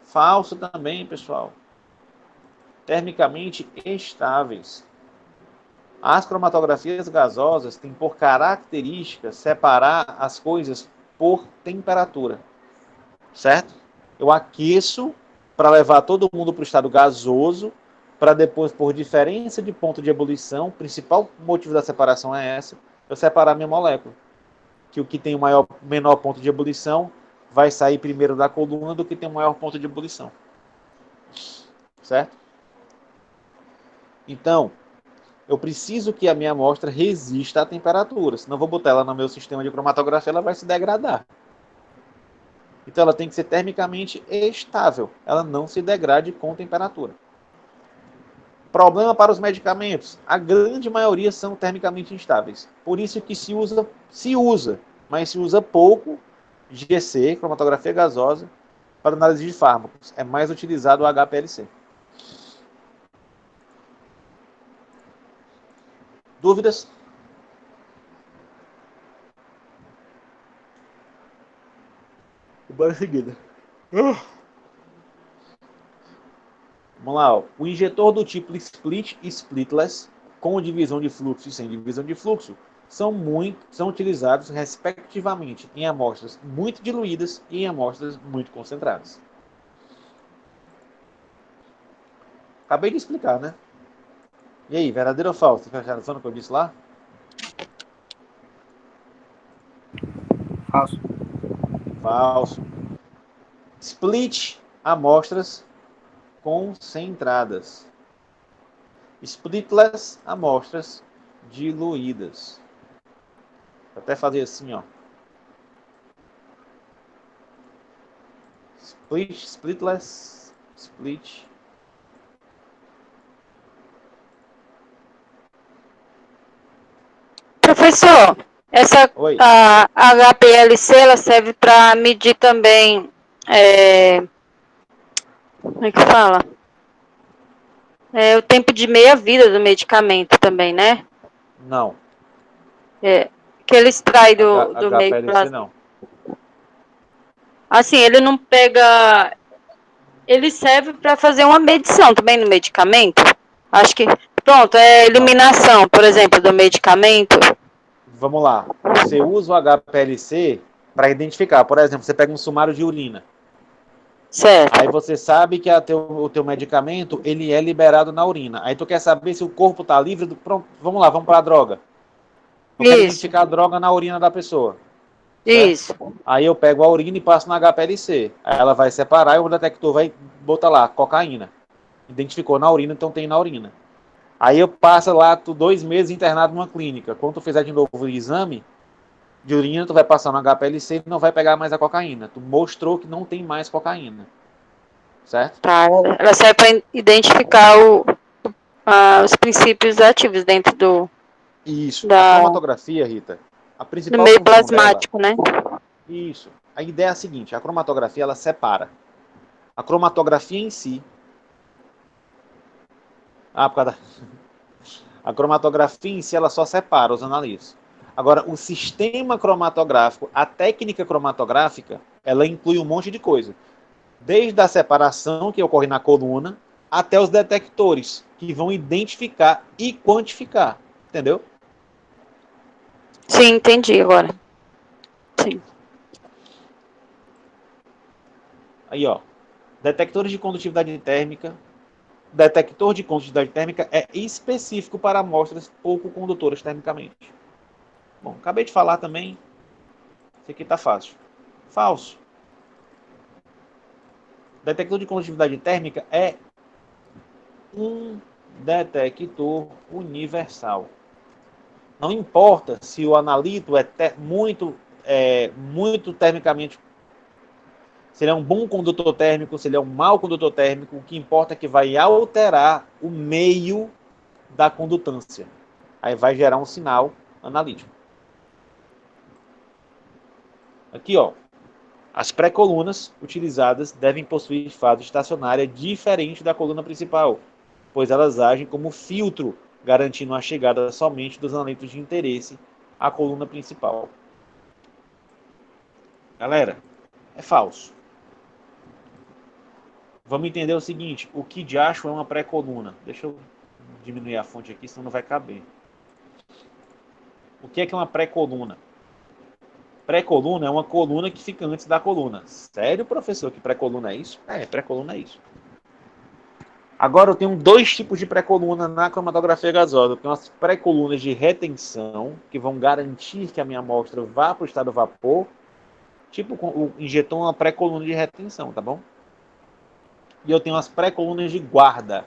Falso também, pessoal. Termicamente estáveis. As cromatografias gasosas têm por característica separar as coisas por temperatura. Certo? Eu aqueço para levar todo mundo para o estado gasoso, para depois, por diferença de ponto de ebulição, o principal motivo da separação é essa, eu separar minha molécula. Que o que tem o menor ponto de ebulição vai sair primeiro da coluna do que tem o maior ponto de ebulição. Certo? Então, eu preciso que a minha amostra resista à temperatura, senão eu vou botar ela no meu sistema de cromatografia, ela vai se degradar. Então ela tem que ser termicamente estável, ela não se degrade com temperatura. Problema para os medicamentos, a grande maioria são termicamente instáveis. Por isso que se usa, mas se usa pouco GC, cromatografia gasosa, para análise de fármacos. É mais utilizado o HPLC. Dúvidas? Bora em seguida. Vamos lá. Ó. O injetor do tipo split e splitless, com divisão de fluxo e sem divisão de fluxo, são utilizados respectivamente em amostras muito diluídas e em amostras muito concentradas. Acabei de explicar, né? E aí, verdadeiro ou falso? Você presta atenção no que eu disse lá? Falso. Falso. Split amostras concentradas. Splitless amostras diluídas. Vou até fazer assim, ó. Splitless, split. Professor, essa Oi. a HPLC ela serve para medir também, como é que fala? O tempo de meia-vida do medicamento também, né? Não. Que ele extrai do meio HPLC plasmático. não. Assim, ele não pega. Ele serve para fazer uma medição também no medicamento. Acho que. Pronto, eliminação, por exemplo, do medicamento. Vamos lá. Você usa o HPLC para identificar. Por exemplo, você pega um sumário de urina. Certo. Aí você sabe que o teu medicamento ele é liberado na urina. Aí tu quer saber se o corpo está livre do. Pronto, vamos lá, vamos para a droga. Eu quero Isso. identificar a droga na urina da pessoa. Certo? Isso. Aí eu pego a urina e passo na HPLC. Aí ela vai separar e o detector vai botar lá, cocaína. Identificou na urina, então tem na urina. Aí eu passo lá, 2 meses internado numa clínica. Quando tu fizer de novo o exame de urina, tu vai passar no HPLC e não vai pegar mais a cocaína. Tu mostrou que não tem mais cocaína. Certo? Tá. Ela serve para identificar os princípios ativos dentro do Isso. A cromatografia, Rita, a principal meio função plasmático, né? Isso. A ideia é a seguinte, a cromatografia ela separa. A cromatografia em si. Por causa da... A cromatografia em si ela só separa os analistas. Agora, o sistema cromatográfico, a técnica cromatográfica, ela inclui um monte de coisa. Desde a separação que ocorre na coluna, até os detectores, que vão identificar e quantificar. Entendeu? Sim, entendi agora. Sim. Aí, ó. Detectores de condutividade térmica. Detector de condutividade térmica é específico para amostras pouco condutoras termicamente. Bom, acabei de falar também. Isso aqui está fácil. Falso. Detector de condutividade térmica é um detector universal. Não importa se o analito é muito termicamente. Se ele é um bom condutor térmico, se ele é um mau condutor térmico, o que importa é que vai alterar o meio da condutância. Aí vai gerar um sinal analítico. Aqui, ó. As pré-colunas utilizadas devem possuir fase estacionária diferente da coluna principal, pois elas agem como filtro, garantindo a chegada somente dos analitos de interesse à coluna principal. Galera, é falso. Vamos entender o seguinte, o que de acho é uma pré-coluna. Deixa eu diminuir a fonte aqui, senão não vai caber. O que é uma pré-coluna? Pré-coluna é uma coluna que fica antes da coluna. Sério, professor, que pré-coluna é isso? Pré-coluna é isso. Agora eu tenho 2 tipos de pré-coluna na cromatografia gasosa. Eu tenho as pré-colunas de retenção, que vão garantir que a minha amostra vá para o estado vapor. Tipo o injetor, uma pré-coluna de retenção, tá bom? E eu tenho as pré-colunas de guarda.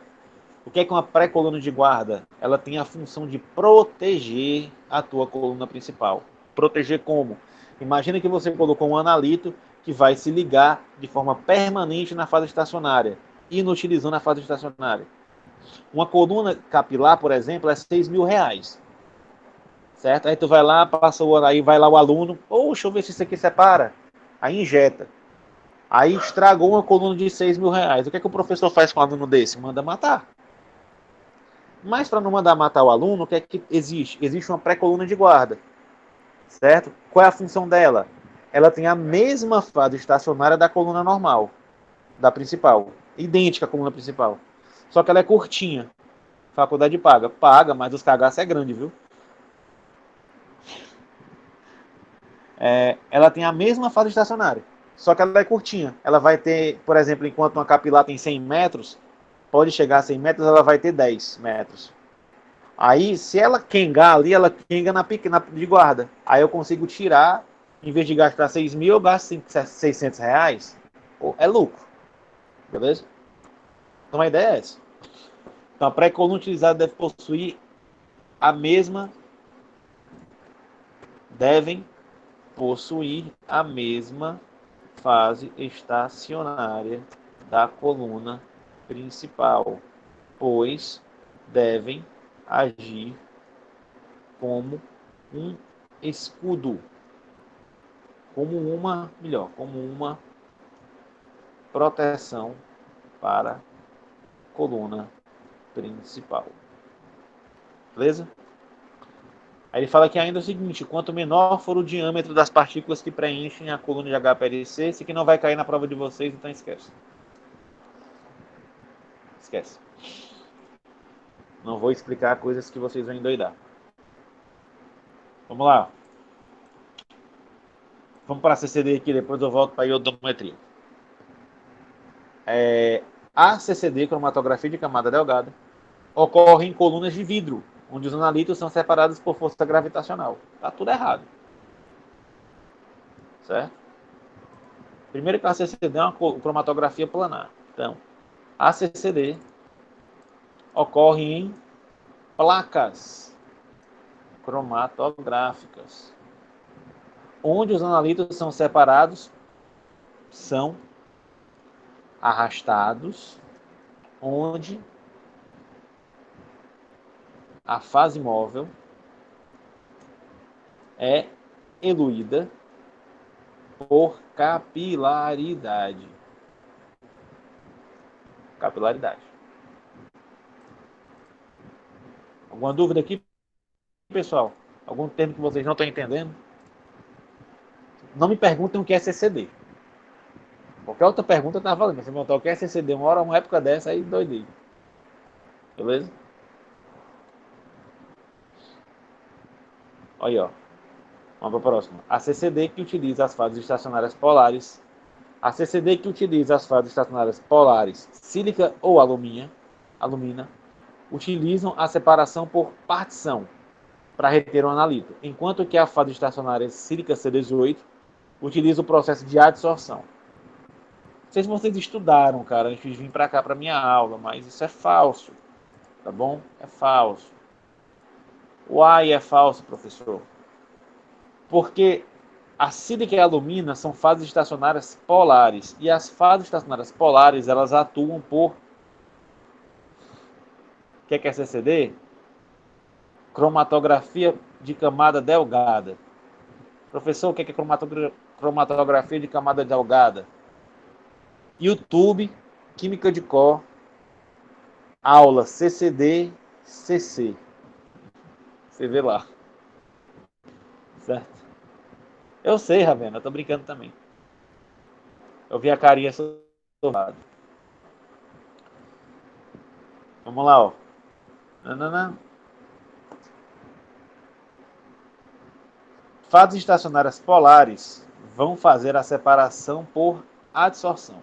O que é uma pré-coluna de guarda? Ela tem a função de proteger a tua coluna principal. Proteger como? Imagina que você colocou um analito que vai se ligar de forma permanente na fase estacionária, inutilizando a fase estacionária. Uma coluna capilar, por exemplo, é R$6.000. Certo? Aí tu vai lá, passa o ano, aí vai lá o aluno, deixa eu ver se isso aqui separa. Aí injeta. Aí estragou uma coluna de R$6.000. O que é que o professor faz com um aluno desse? Manda matar. Mas para não mandar matar o aluno, o que é que existe? Existe uma pré-coluna de guarda. Certo? Qual é a função dela? Ela tem a mesma fase estacionária da coluna normal, da principal. Idêntica à coluna principal. Só que ela é curtinha. Faculdade paga. Paga, mas os cagaços é grande, viu? Ela tem a mesma fase estacionária. Só que ela é curtinha. Ela vai ter, por exemplo, enquanto uma capilar tem 100 metros, pode chegar a 100 metros, ela vai ter 10 metros. Aí, se ela quengar ali, ela quenga na de guarda. Aí eu consigo tirar, em vez de gastar 6 mil, eu gasto 600 reais. É lucro. Beleza? Então a ideia é essa. Então a pré-coluna utilizada deve possuir devem possuir a mesma fase estacionária da coluna principal, pois devem agir como um escudo, como uma proteção para a coluna principal. Beleza? Aí ele fala que ainda é o seguinte: quanto menor for o diâmetro das partículas que preenchem a coluna de HPLC, esse aqui não vai cair na prova de vocês, então esquece. Esquece. Não vou explicar coisas que vocês vão endoidar. Vamos lá. Vamos para a CCD aqui, depois eu volto para a iodometria. A CCD, cromatografia de camada delgada, ocorre em colunas de vidro, onde os analitos são separados por força gravitacional. Tá tudo errado. Certo? Primeiro que a CCD é uma cromatografia planar. Então, a CCD ocorre em placas cromatográficas, onde os analitos são separados, são arrastados, onde a fase móvel é eluída por capilaridade. Alguma dúvida aqui, pessoal? Algum termo que vocês não estão entendendo? Não me perguntem o que é CCD. Qualquer outra pergunta tá valendo. Você perguntar o que é CCD uma época dessa, aí doidei. Beleza? Olha aí, ó. Vamos para a próxima. A CCD que utiliza as fases estacionárias polares. A CCD que utiliza as fases estacionárias polares, sílica ou alumina, utilizam a separação por partição para reter o analito, enquanto que a fase estacionária sílica C18 utiliza o processo de adsorção. Não sei se vocês estudaram, cara, antes de vir para cá para minha aula, mas isso é falso, tá bom? É falso. Why é falso, professor? Porque a sílica e a alumina são fases estacionárias polares, e as fases estacionárias polares, elas atuam por... O que é CCD? Cromatografia de camada delgada. Professor, o que é cromatografia de camada delgada? YouTube, Química de Cor, aula CCD-CC. Você vê lá. Certo? Eu sei, Ravena, eu tô brincando também. Eu vi a carinha sorrada. Vamos lá, ó. Nanana. Fases estacionárias polares vão fazer a separação por adsorção.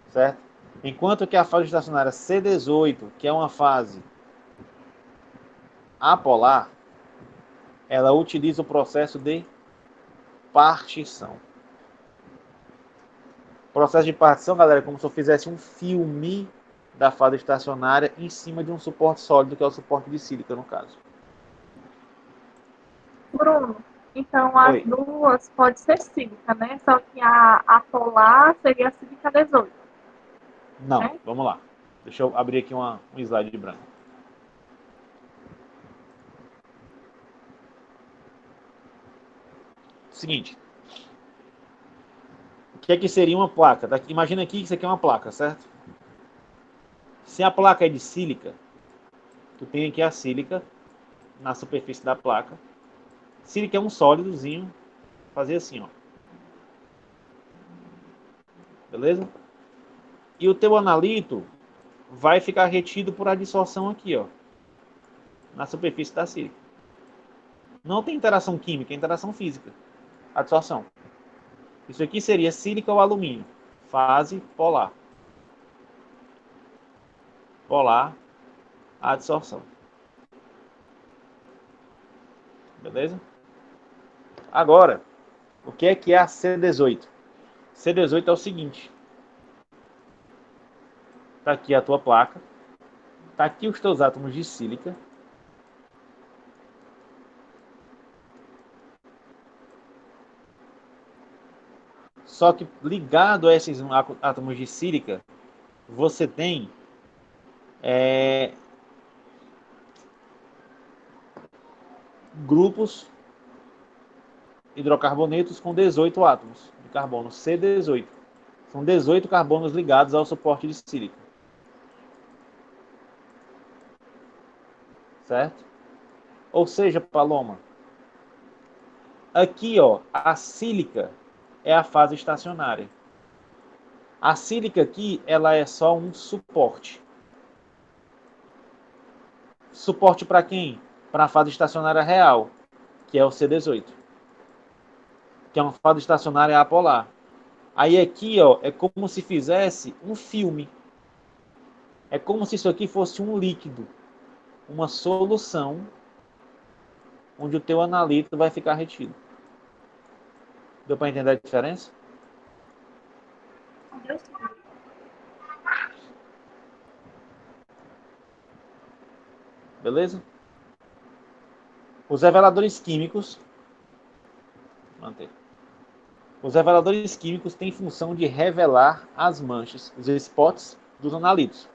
Certo? Enquanto que a fase estacionária C18, que é uma fase apolar, ela utiliza o processo de partição. O processo de partição, galera, é como se eu fizesse um filme da fase estacionária em cima de um suporte sólido, que é o suporte de sílica, no caso. Bruno, então as duas pode ser sílica, né? Só que a polar seria a sílica 18. Não, né? Vamos lá. Deixa eu abrir aqui um slide de branco. Seguinte. O que é que seria uma placa? Imagina aqui que isso aqui é uma placa, certo? Se a placa é de sílica, tu tem aqui a sílica na superfície da placa. Sílica é um sólidozinho. Fazer assim, ó. Beleza? E o teu analito vai ficar retido por adsorção aqui, ó. Na superfície da sílica. Não tem interação química, é interação física. Adsorção. Isso aqui seria sílica ou alumínio. Fase polar. Polar, adsorção. Beleza? Agora, o que é a C18? C18 é o seguinte. Está aqui a tua placa. Está aqui os teus átomos de sílica. Só que ligado a esses átomos de sílica, você tem grupos hidrocarbonetos com 18 átomos de carbono, C18. São 18 carbonos ligados ao suporte de sílica. Certo? Ou seja, Paloma, aqui, ó, a sílica é a fase estacionária. A sílica aqui, ela é só um suporte. Suporte para quem? Para a fase estacionária real, que é o C18. Que é uma fase estacionária apolar. Aí aqui, ó, é como se fizesse um filme. É como se isso aqui fosse um líquido. Uma solução onde o teu analito vai ficar retido. Deu para entender a diferença? Beleza? Os reveladores químicos. Mantém. Os reveladores químicos têm função de revelar as manchas, os spots dos analitos.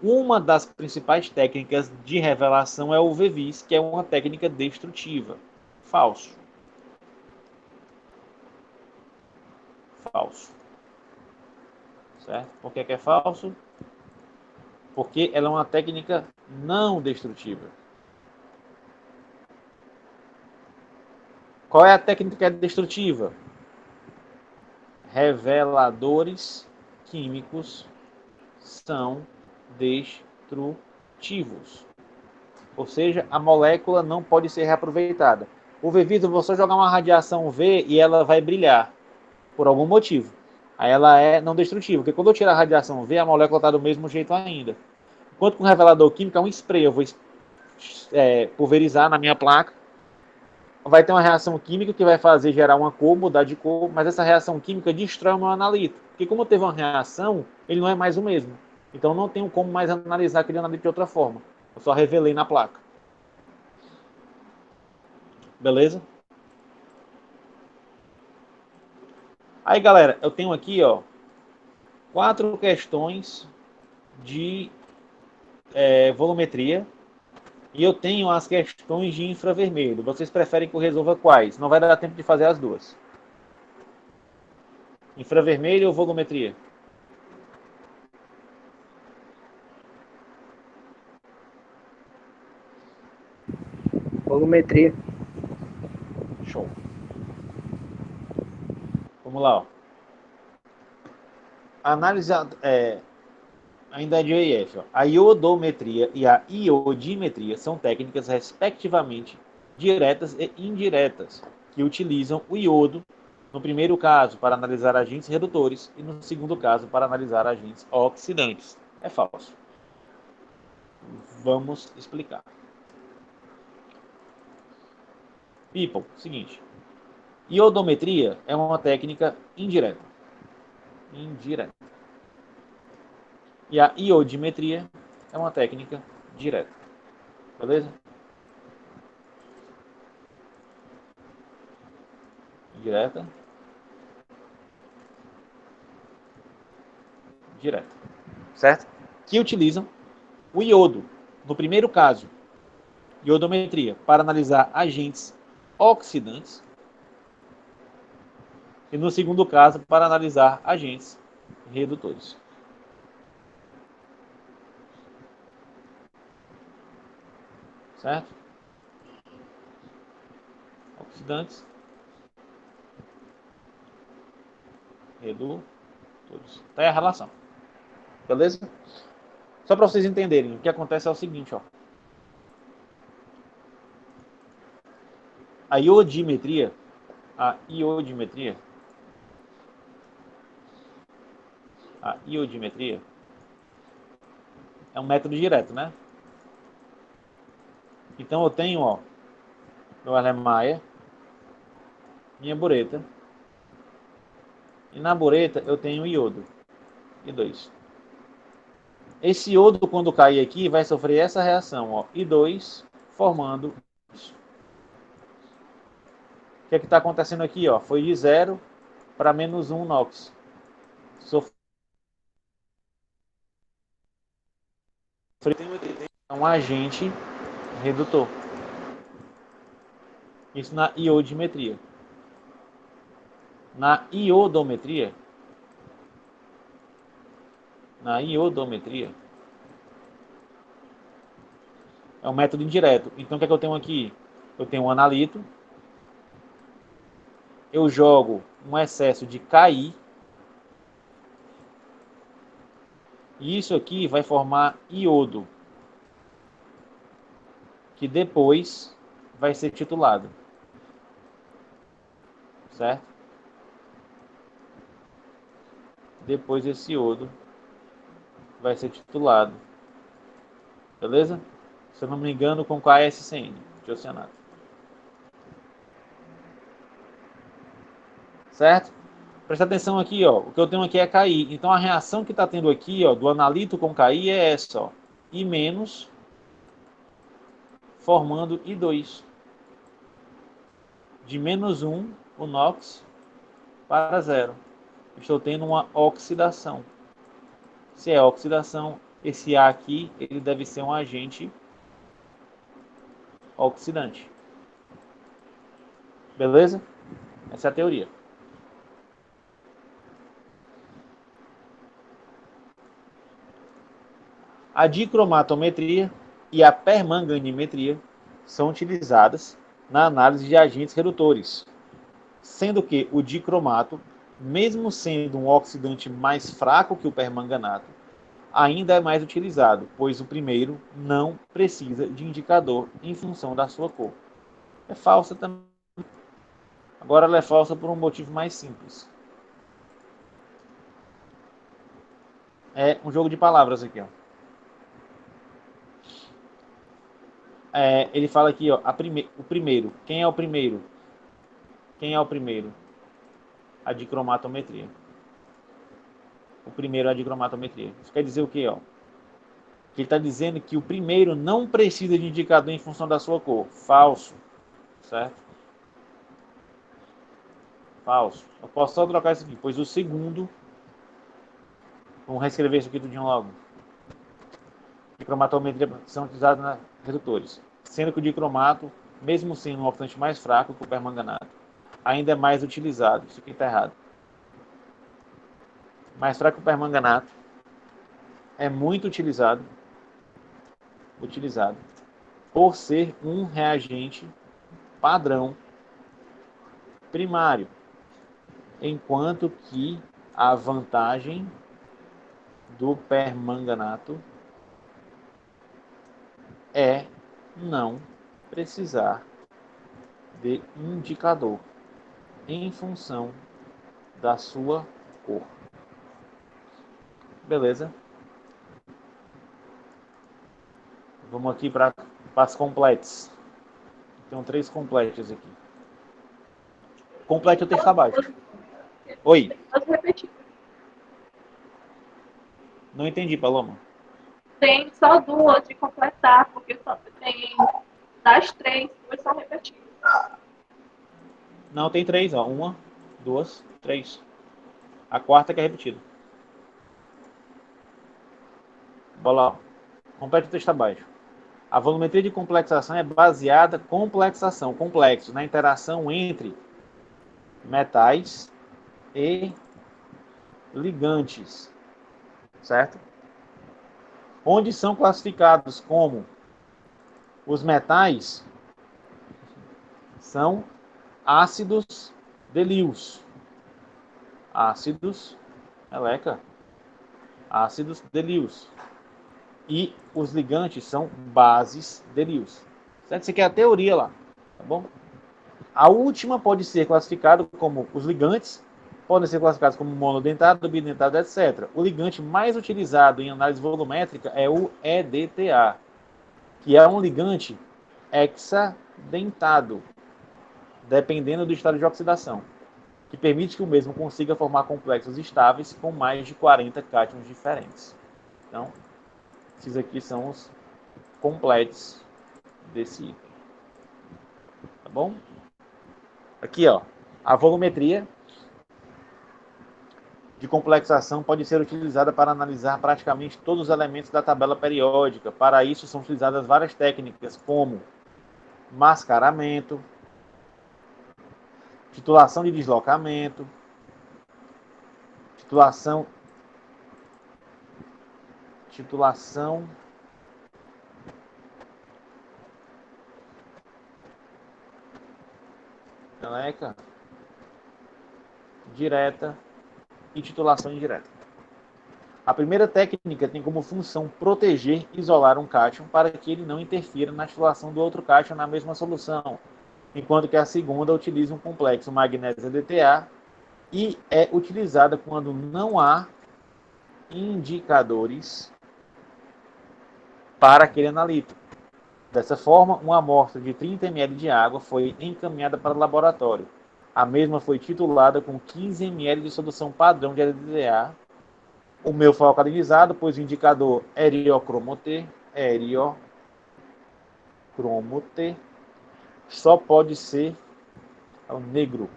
Uma das principais técnicas de revelação é o VVIS, que é uma técnica destrutiva. Falso. Falso. Certo? Por que é falso? Porque ela é uma técnica não destrutiva. Qual é a técnica que é destrutiva? Reveladores químicos são destrutivos. Ou seja, a molécula não pode ser reaproveitada. O VVIS, eu vou só jogar uma radiação V e ela vai brilhar, por algum motivo. Aí ela é não destrutiva, porque quando eu tirar a radiação V, a molécula está do mesmo jeito ainda. Enquanto que um revelador químico é um spray, eu vou pulverizar na minha placa, vai ter uma reação química que vai fazer gerar uma cor, mudar de cor, mas essa reação química destrói o meu analito. Porque como teve uma reação, ele não é mais o mesmo. Então não tenho como mais analisar aquele analito de outra forma. Eu só revelei na placa. Beleza? Aí, galera, eu tenho aqui, ó, 4 questões de volumetria. E eu tenho as questões de infravermelho. Vocês preferem que eu resolva quais? Não vai dar tempo de fazer as duas. Infravermelho ou volumetria? Volumetria. Show. Vamos lá, ó. Análise ainda de EIF. Ó. A iodometria e a iodimetria são técnicas, respectivamente, diretas e indiretas, que utilizam o iodo, no primeiro caso, para analisar agentes redutores e no segundo caso, para analisar agentes oxidantes. É falso. Vamos explicar. People, seguinte. Iodometria é uma técnica indireta. Indireta. E a iodimetria é uma técnica direta. Beleza? Direta. Direta. Certo? Que utilizam o iodo. No primeiro caso, iodometria, para analisar agentes oxidantes. E no segundo caso, para analisar agentes redutores. Certo? Oxidantes. Redutores. Tá aí a relação. Beleza? Só para vocês entenderem, o que acontece é o seguinte, ó. A iodimetria a iodimetria, é um método direto, né? Então eu tenho, ó, meu Erlenmeyer, minha bureta, e na bureta eu tenho iodo, I2. Esse iodo, quando cair aqui, vai sofrer essa reação, ó, I2, formando isso. O que é que está acontecendo aqui, ó? Foi de 0 para -1 NOx. Um agente redutor. Isso na iodimetria. Na iodometria, é um método indireto. Então o que é que eu tenho aqui? Eu tenho um analito, eu jogo um excesso de Ki, e isso aqui vai formar iodo, que depois vai ser titulado. Certo? Depois esse iodo vai ser titulado. Beleza? Se eu não me engano, com KSCN, tiocianato. Certo? Presta atenção aqui, ó. O que eu tenho aqui é Ki. Então a reação que está tendo aqui, ó, do analito com Ki é essa, ó. I menos formando I2. De -1 o NOx para 0. Estou tendo uma oxidação. Se é oxidação, esse A aqui ele deve ser um agente oxidante. Beleza? Essa é a teoria. A dicromatometria e a permanganimetria são utilizadas na análise de agentes redutores, sendo que o dicromato, mesmo sendo um oxidante mais fraco que o permanganato, ainda é mais utilizado, pois o primeiro não precisa de indicador em função da sua cor. É falsa também. Agora ela é falsa por um motivo mais simples. É um jogo de palavras aqui, ó. Ele fala aqui, ó, o primeiro. Quem é o primeiro? Quem é o primeiro? A dicromatometria. O primeiro é a dicromatometria. Isso quer dizer o quê, ó? Que ele está dizendo que o primeiro não precisa de indicador em função da sua cor. Falso. Certo? Falso. Eu posso só trocar isso aqui, pois o segundo... Vamos reescrever isso aqui tudinho logo. Dicromatometria são utilizados nas redutores, sendo que o dicromato, mesmo sendo um oxidante mais fraco que o permanganato, ainda é mais utilizado. Isso aqui está errado. Mais fraco que o permanganato, é muito utilizado por ser um reagente padrão primário, enquanto que a vantagem do permanganato é não precisar de indicador em função da sua cor. Beleza? Vamos aqui para as completes. Tem 3 completes aqui. Complete o texto abaixo. Oi. Posso repetir? Não entendi, Paloma. Tem só 2 de completar, porque só tem das 3, 2 são repetidas. Não, tem 3, ó. 1, 2, 3. A quarta que é repetida. Bola lá. Complete o texto abaixo. A volumetria de complexação é baseada complexos, na interação entre metais e ligantes, certo? Onde são classificados como os metais são ácidos de Lewis. Ácidos de Lewis. E os ligantes são bases de Lewis. Certo? Isso aqui é a teoria lá, tá bom? A última pode ser classificada como os ligantes podem ser classificados como monodentado, bidentado, etc. O ligante mais utilizado em análise volumétrica é o EDTA, que é um ligante hexadentado, dependendo do estado de oxidação, que permite que o mesmo consiga formar complexos estáveis com mais de 40 cátions diferentes. Então, esses aqui são os completos desse item. Tá bom? Aqui, ó, a volumetria de complexação pode ser utilizada para analisar praticamente todos os elementos da tabela periódica. Para isso, são utilizadas várias técnicas, como mascaramento, titulação de deslocamento, titulação meleca direta e titulação indireta. A primeira técnica tem como função proteger e isolar um cátion para que ele não interfira na titulação do outro cátion na mesma solução, enquanto que a segunda utiliza um complexo magnésio-DTA e é utilizada quando não há indicadores para aquele analítico. Dessa forma, uma amostra de 30 ml de água foi encaminhada para o laboratório. A mesma foi titulada com 15 ml de solução padrão de DTA. O meu foi alcalinizado, pois o indicador eriocromoter só pode ser o negro.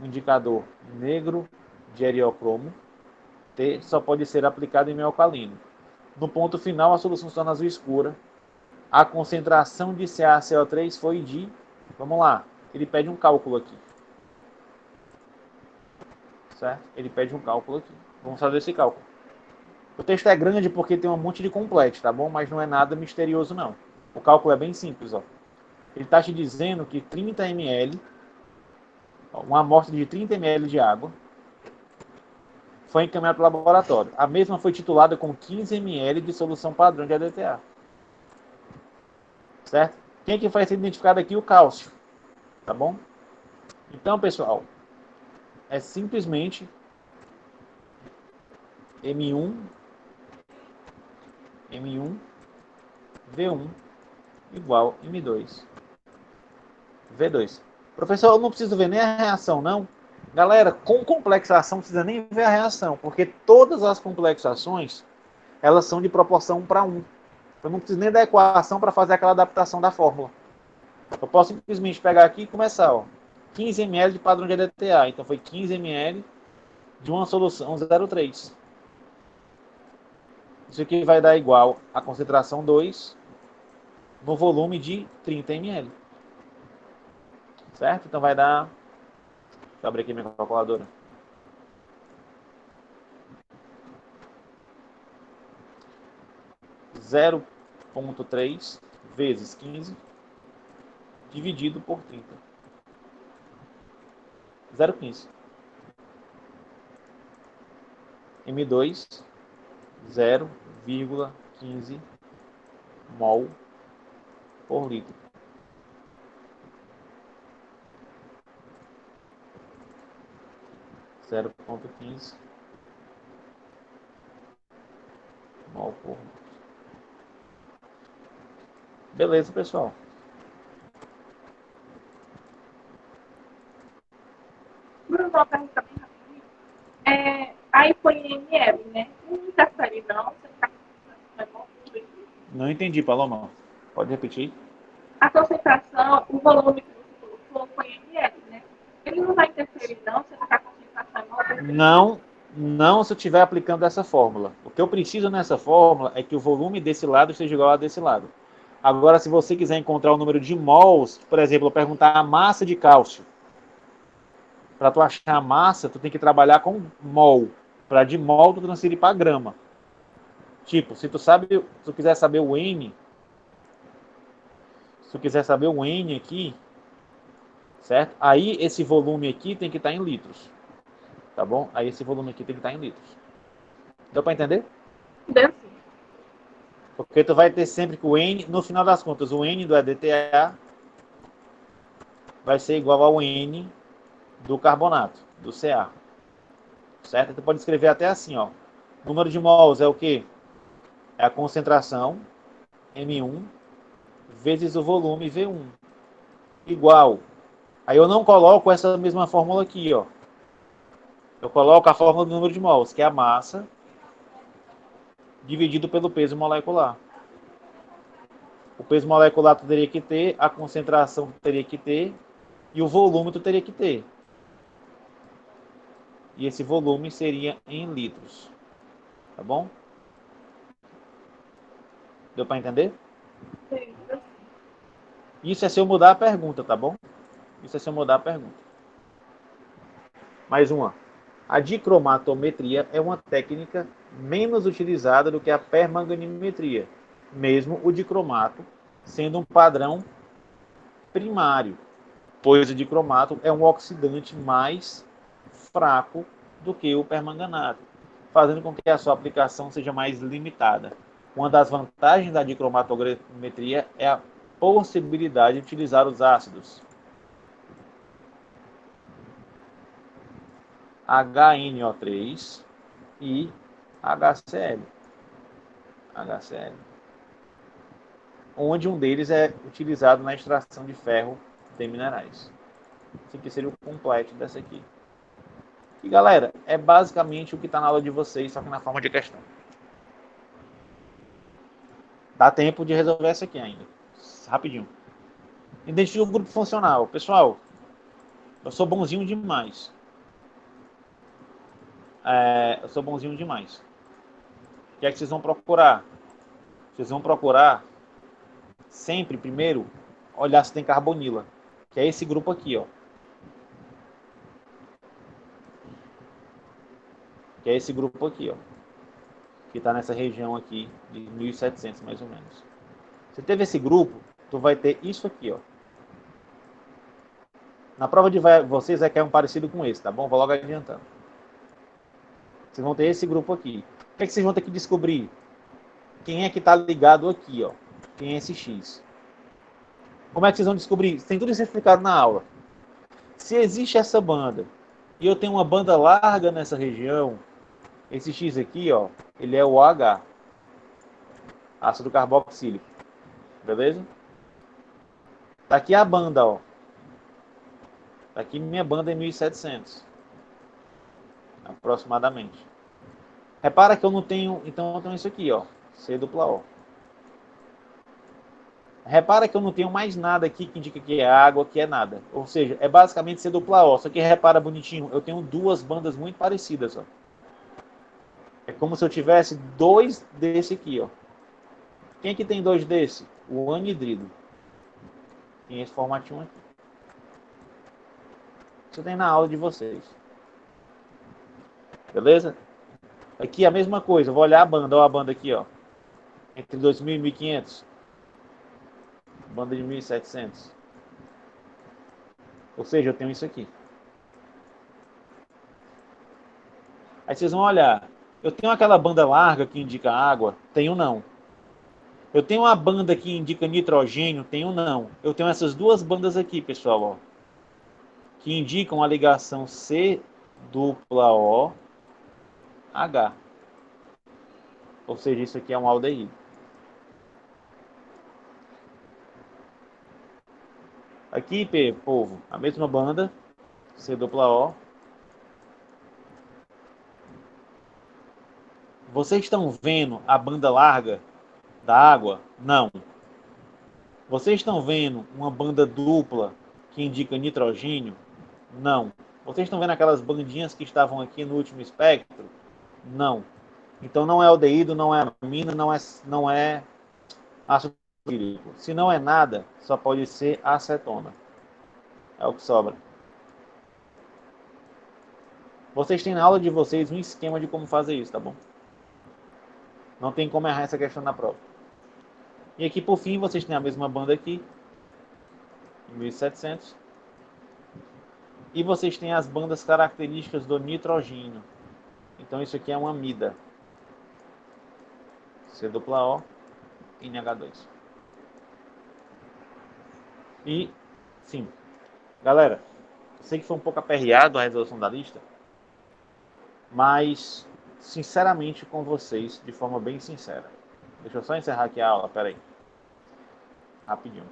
O indicador negro de eriocromo T só pode ser aplicado em meio alcalino. No ponto final, a solução se torna azul escura. A concentração de CaCO3 foi de... Vamos lá, ele pede um cálculo aqui. Certo? Ele pede um cálculo aqui. Vamos fazer esse cálculo. O texto é grande porque tem um monte de complexo, tá bom? Mas não é nada misterioso, não. O cálculo é bem simples, ó. Ele está te dizendo que 30 ml, uma amostra de 30 ml de água, foi encaminhada para o laboratório. A mesma foi titulada com 15 ml de solução padrão de ADTA. Certo? Quem é que vai ser identificado aqui? O cálcio. Tá bom? Então, pessoal, é simplesmente M1, V1 igual M2, V2. Professor, eu não preciso ver nem a reação, não? Galera, com complexação não precisa nem ver a reação, porque todas as complexações, elas são de proporção 1 para 1. Eu não preciso nem da equação para fazer aquela adaptação da fórmula. Eu posso simplesmente pegar aqui e começar, ó. 15 ml de padrão de ADTA. Então foi 15 ml de uma solução 0,3. Isso aqui vai dar igual a concentração 2 no volume de 30 ml. Certo? Então vai dar... Deixa eu abrir aqui minha calculadora. Zero 0,3 vezes 15 dividido por 30. 0,15. M2, 0,15 mol por litro. Zero 0,15 mol por litro. Beleza, pessoal. Bruno, uma pergunta bem rapidinho. Aí foi em ml, né? Não interfere não. Você tá Não entendi, Paloma. Pode repetir? A concentração, o volume que você colocou foi em ml, né? Ele não vai interferir não, você tá com a concentração não? Não se eu estiver aplicando essa fórmula. O que eu preciso nessa fórmula é que o volume desse lado esteja igual a desse lado. Agora, se você quiser encontrar o número de mols, por exemplo, eu perguntar a massa de cálcio. Para tu achar a massa, tu tem que trabalhar com mol. Para de mol, tu transferir para grama. Tipo, se tu quiser saber o N, se tu quiser saber o N aqui, certo? Aí esse volume aqui tem que estar em litros. Tá bom? Aí esse volume aqui tem que estar em litros. Deu para entender? Deu sim. Porque tu vai ter sempre que o N, no final das contas, o N do EDTA vai ser igual ao N do carbonato, do Ca. Certo? Você pode escrever até assim, ó. Número de mols é o quê? É a concentração, M1, vezes o volume, V1. Igual. Aí eu não coloco essa mesma fórmula aqui, ó. Eu coloco a fórmula do número de mols, que é a massa, dividido pelo peso molecular. O peso molecular tu teria que ter, a concentração tu teria que ter, e o volume tu teria que ter. E esse volume seria em litros. Tá bom? Deu para entender? Sim. Isso é se eu mudar a pergunta, tá bom? Isso é se eu mudar a pergunta. Mais uma. A dicromatometria é uma técnica menos utilizada do que a permanganimetria, mesmo o dicromato sendo um padrão primário, pois o dicromato é um oxidante mais fraco do que o permanganato, fazendo com que a sua aplicação seja mais limitada. Uma das vantagens da dicromatometria é a possibilidade de utilizar os ácidos HNO3 e HCl, onde um deles é utilizado na extração de ferro de minerais. Esse aqui seria o completo dessa aqui. E galera, é basicamente o que está na aula de vocês, só que na forma de questão. Dá tempo de resolver essa aqui ainda. Rapidinho. Identifique o grupo funcional. Pessoal, eu sou bonzinho demais. Eu sou bonzinho demais. O que é que vocês vão procurar? Vocês vão procurar sempre, primeiro, olhar se tem carbonila. Que é esse grupo aqui, ó. Que é esse grupo aqui, ó. Que está nessa região aqui de 1700, mais ou menos. Se teve esse grupo, tu vai ter isso aqui, ó. Na prova de vocês é que é um parecido com esse, tá bom? Vou logo adiantando. Vocês vão ter esse grupo aqui. O que é que vocês vão ter que descobrir? Quem é que está ligado aqui, ó? Quem é esse X? Como é que vocês vão descobrir? Tem tudo isso explicado na aula. Se existe essa banda e eu tenho uma banda larga nessa região, esse X aqui, ó, ele é o OH, ácido carboxílico. Beleza? Tá aqui a banda, ó. Tá aqui minha banda é 1700. Aproximadamente. Repara que eu não tenho... Então eu tenho isso aqui, ó. C dupla O. Repara que eu não tenho mais nada aqui que indica que é água, que é nada. Ou seja, é basicamente C dupla O. Só que repara bonitinho, eu tenho duas bandas muito parecidas, ó. É como se eu tivesse dois desse aqui, ó. Quem é que tem dois desse? O anidrido. Tem esse formatinho aqui. Isso tem na aula de vocês. Beleza? Aqui a mesma coisa. Eu vou olhar a banda. Olha a banda aqui, ó. Entre 2000 e 1500. Banda de 1700. Ou seja, eu tenho isso aqui. Aí vocês vão olhar. Eu tenho aquela banda larga que indica água? Tenho não. Eu tenho uma banda que indica nitrogênio? Tenho não. Eu tenho essas duas bandas aqui, pessoal, ó, que indicam a ligação C dupla O H. Ou seja, isso aqui é um aldeído. Aqui, povo, a mesma banda, C dupla O. Vocês estão vendo a banda larga da água? Não. Vocês estão vendo uma banda dupla que indica nitrogênio? Não. Vocês estão vendo aquelas bandinhas que estavam aqui no último espectro? Não. Então não é aldeído, não é amina, não é ácido clorhídrico. Se não é nada, só pode ser acetona. É o que sobra. Vocês têm na aula de vocês um esquema de como fazer isso, tá bom? Não tem como errar essa questão na prova. E aqui, por fim, vocês têm a mesma banda aqui, 1700. E vocês têm as bandas características do nitrogênio. Então isso aqui é uma amida. C dupla O, NH2. E, sim, Galera, sei que foi um pouco aperreado a resolução da lista, mas, sinceramente com vocês, de forma bem sincera. Deixa eu só encerrar aqui a aula, peraí. Rapidinho.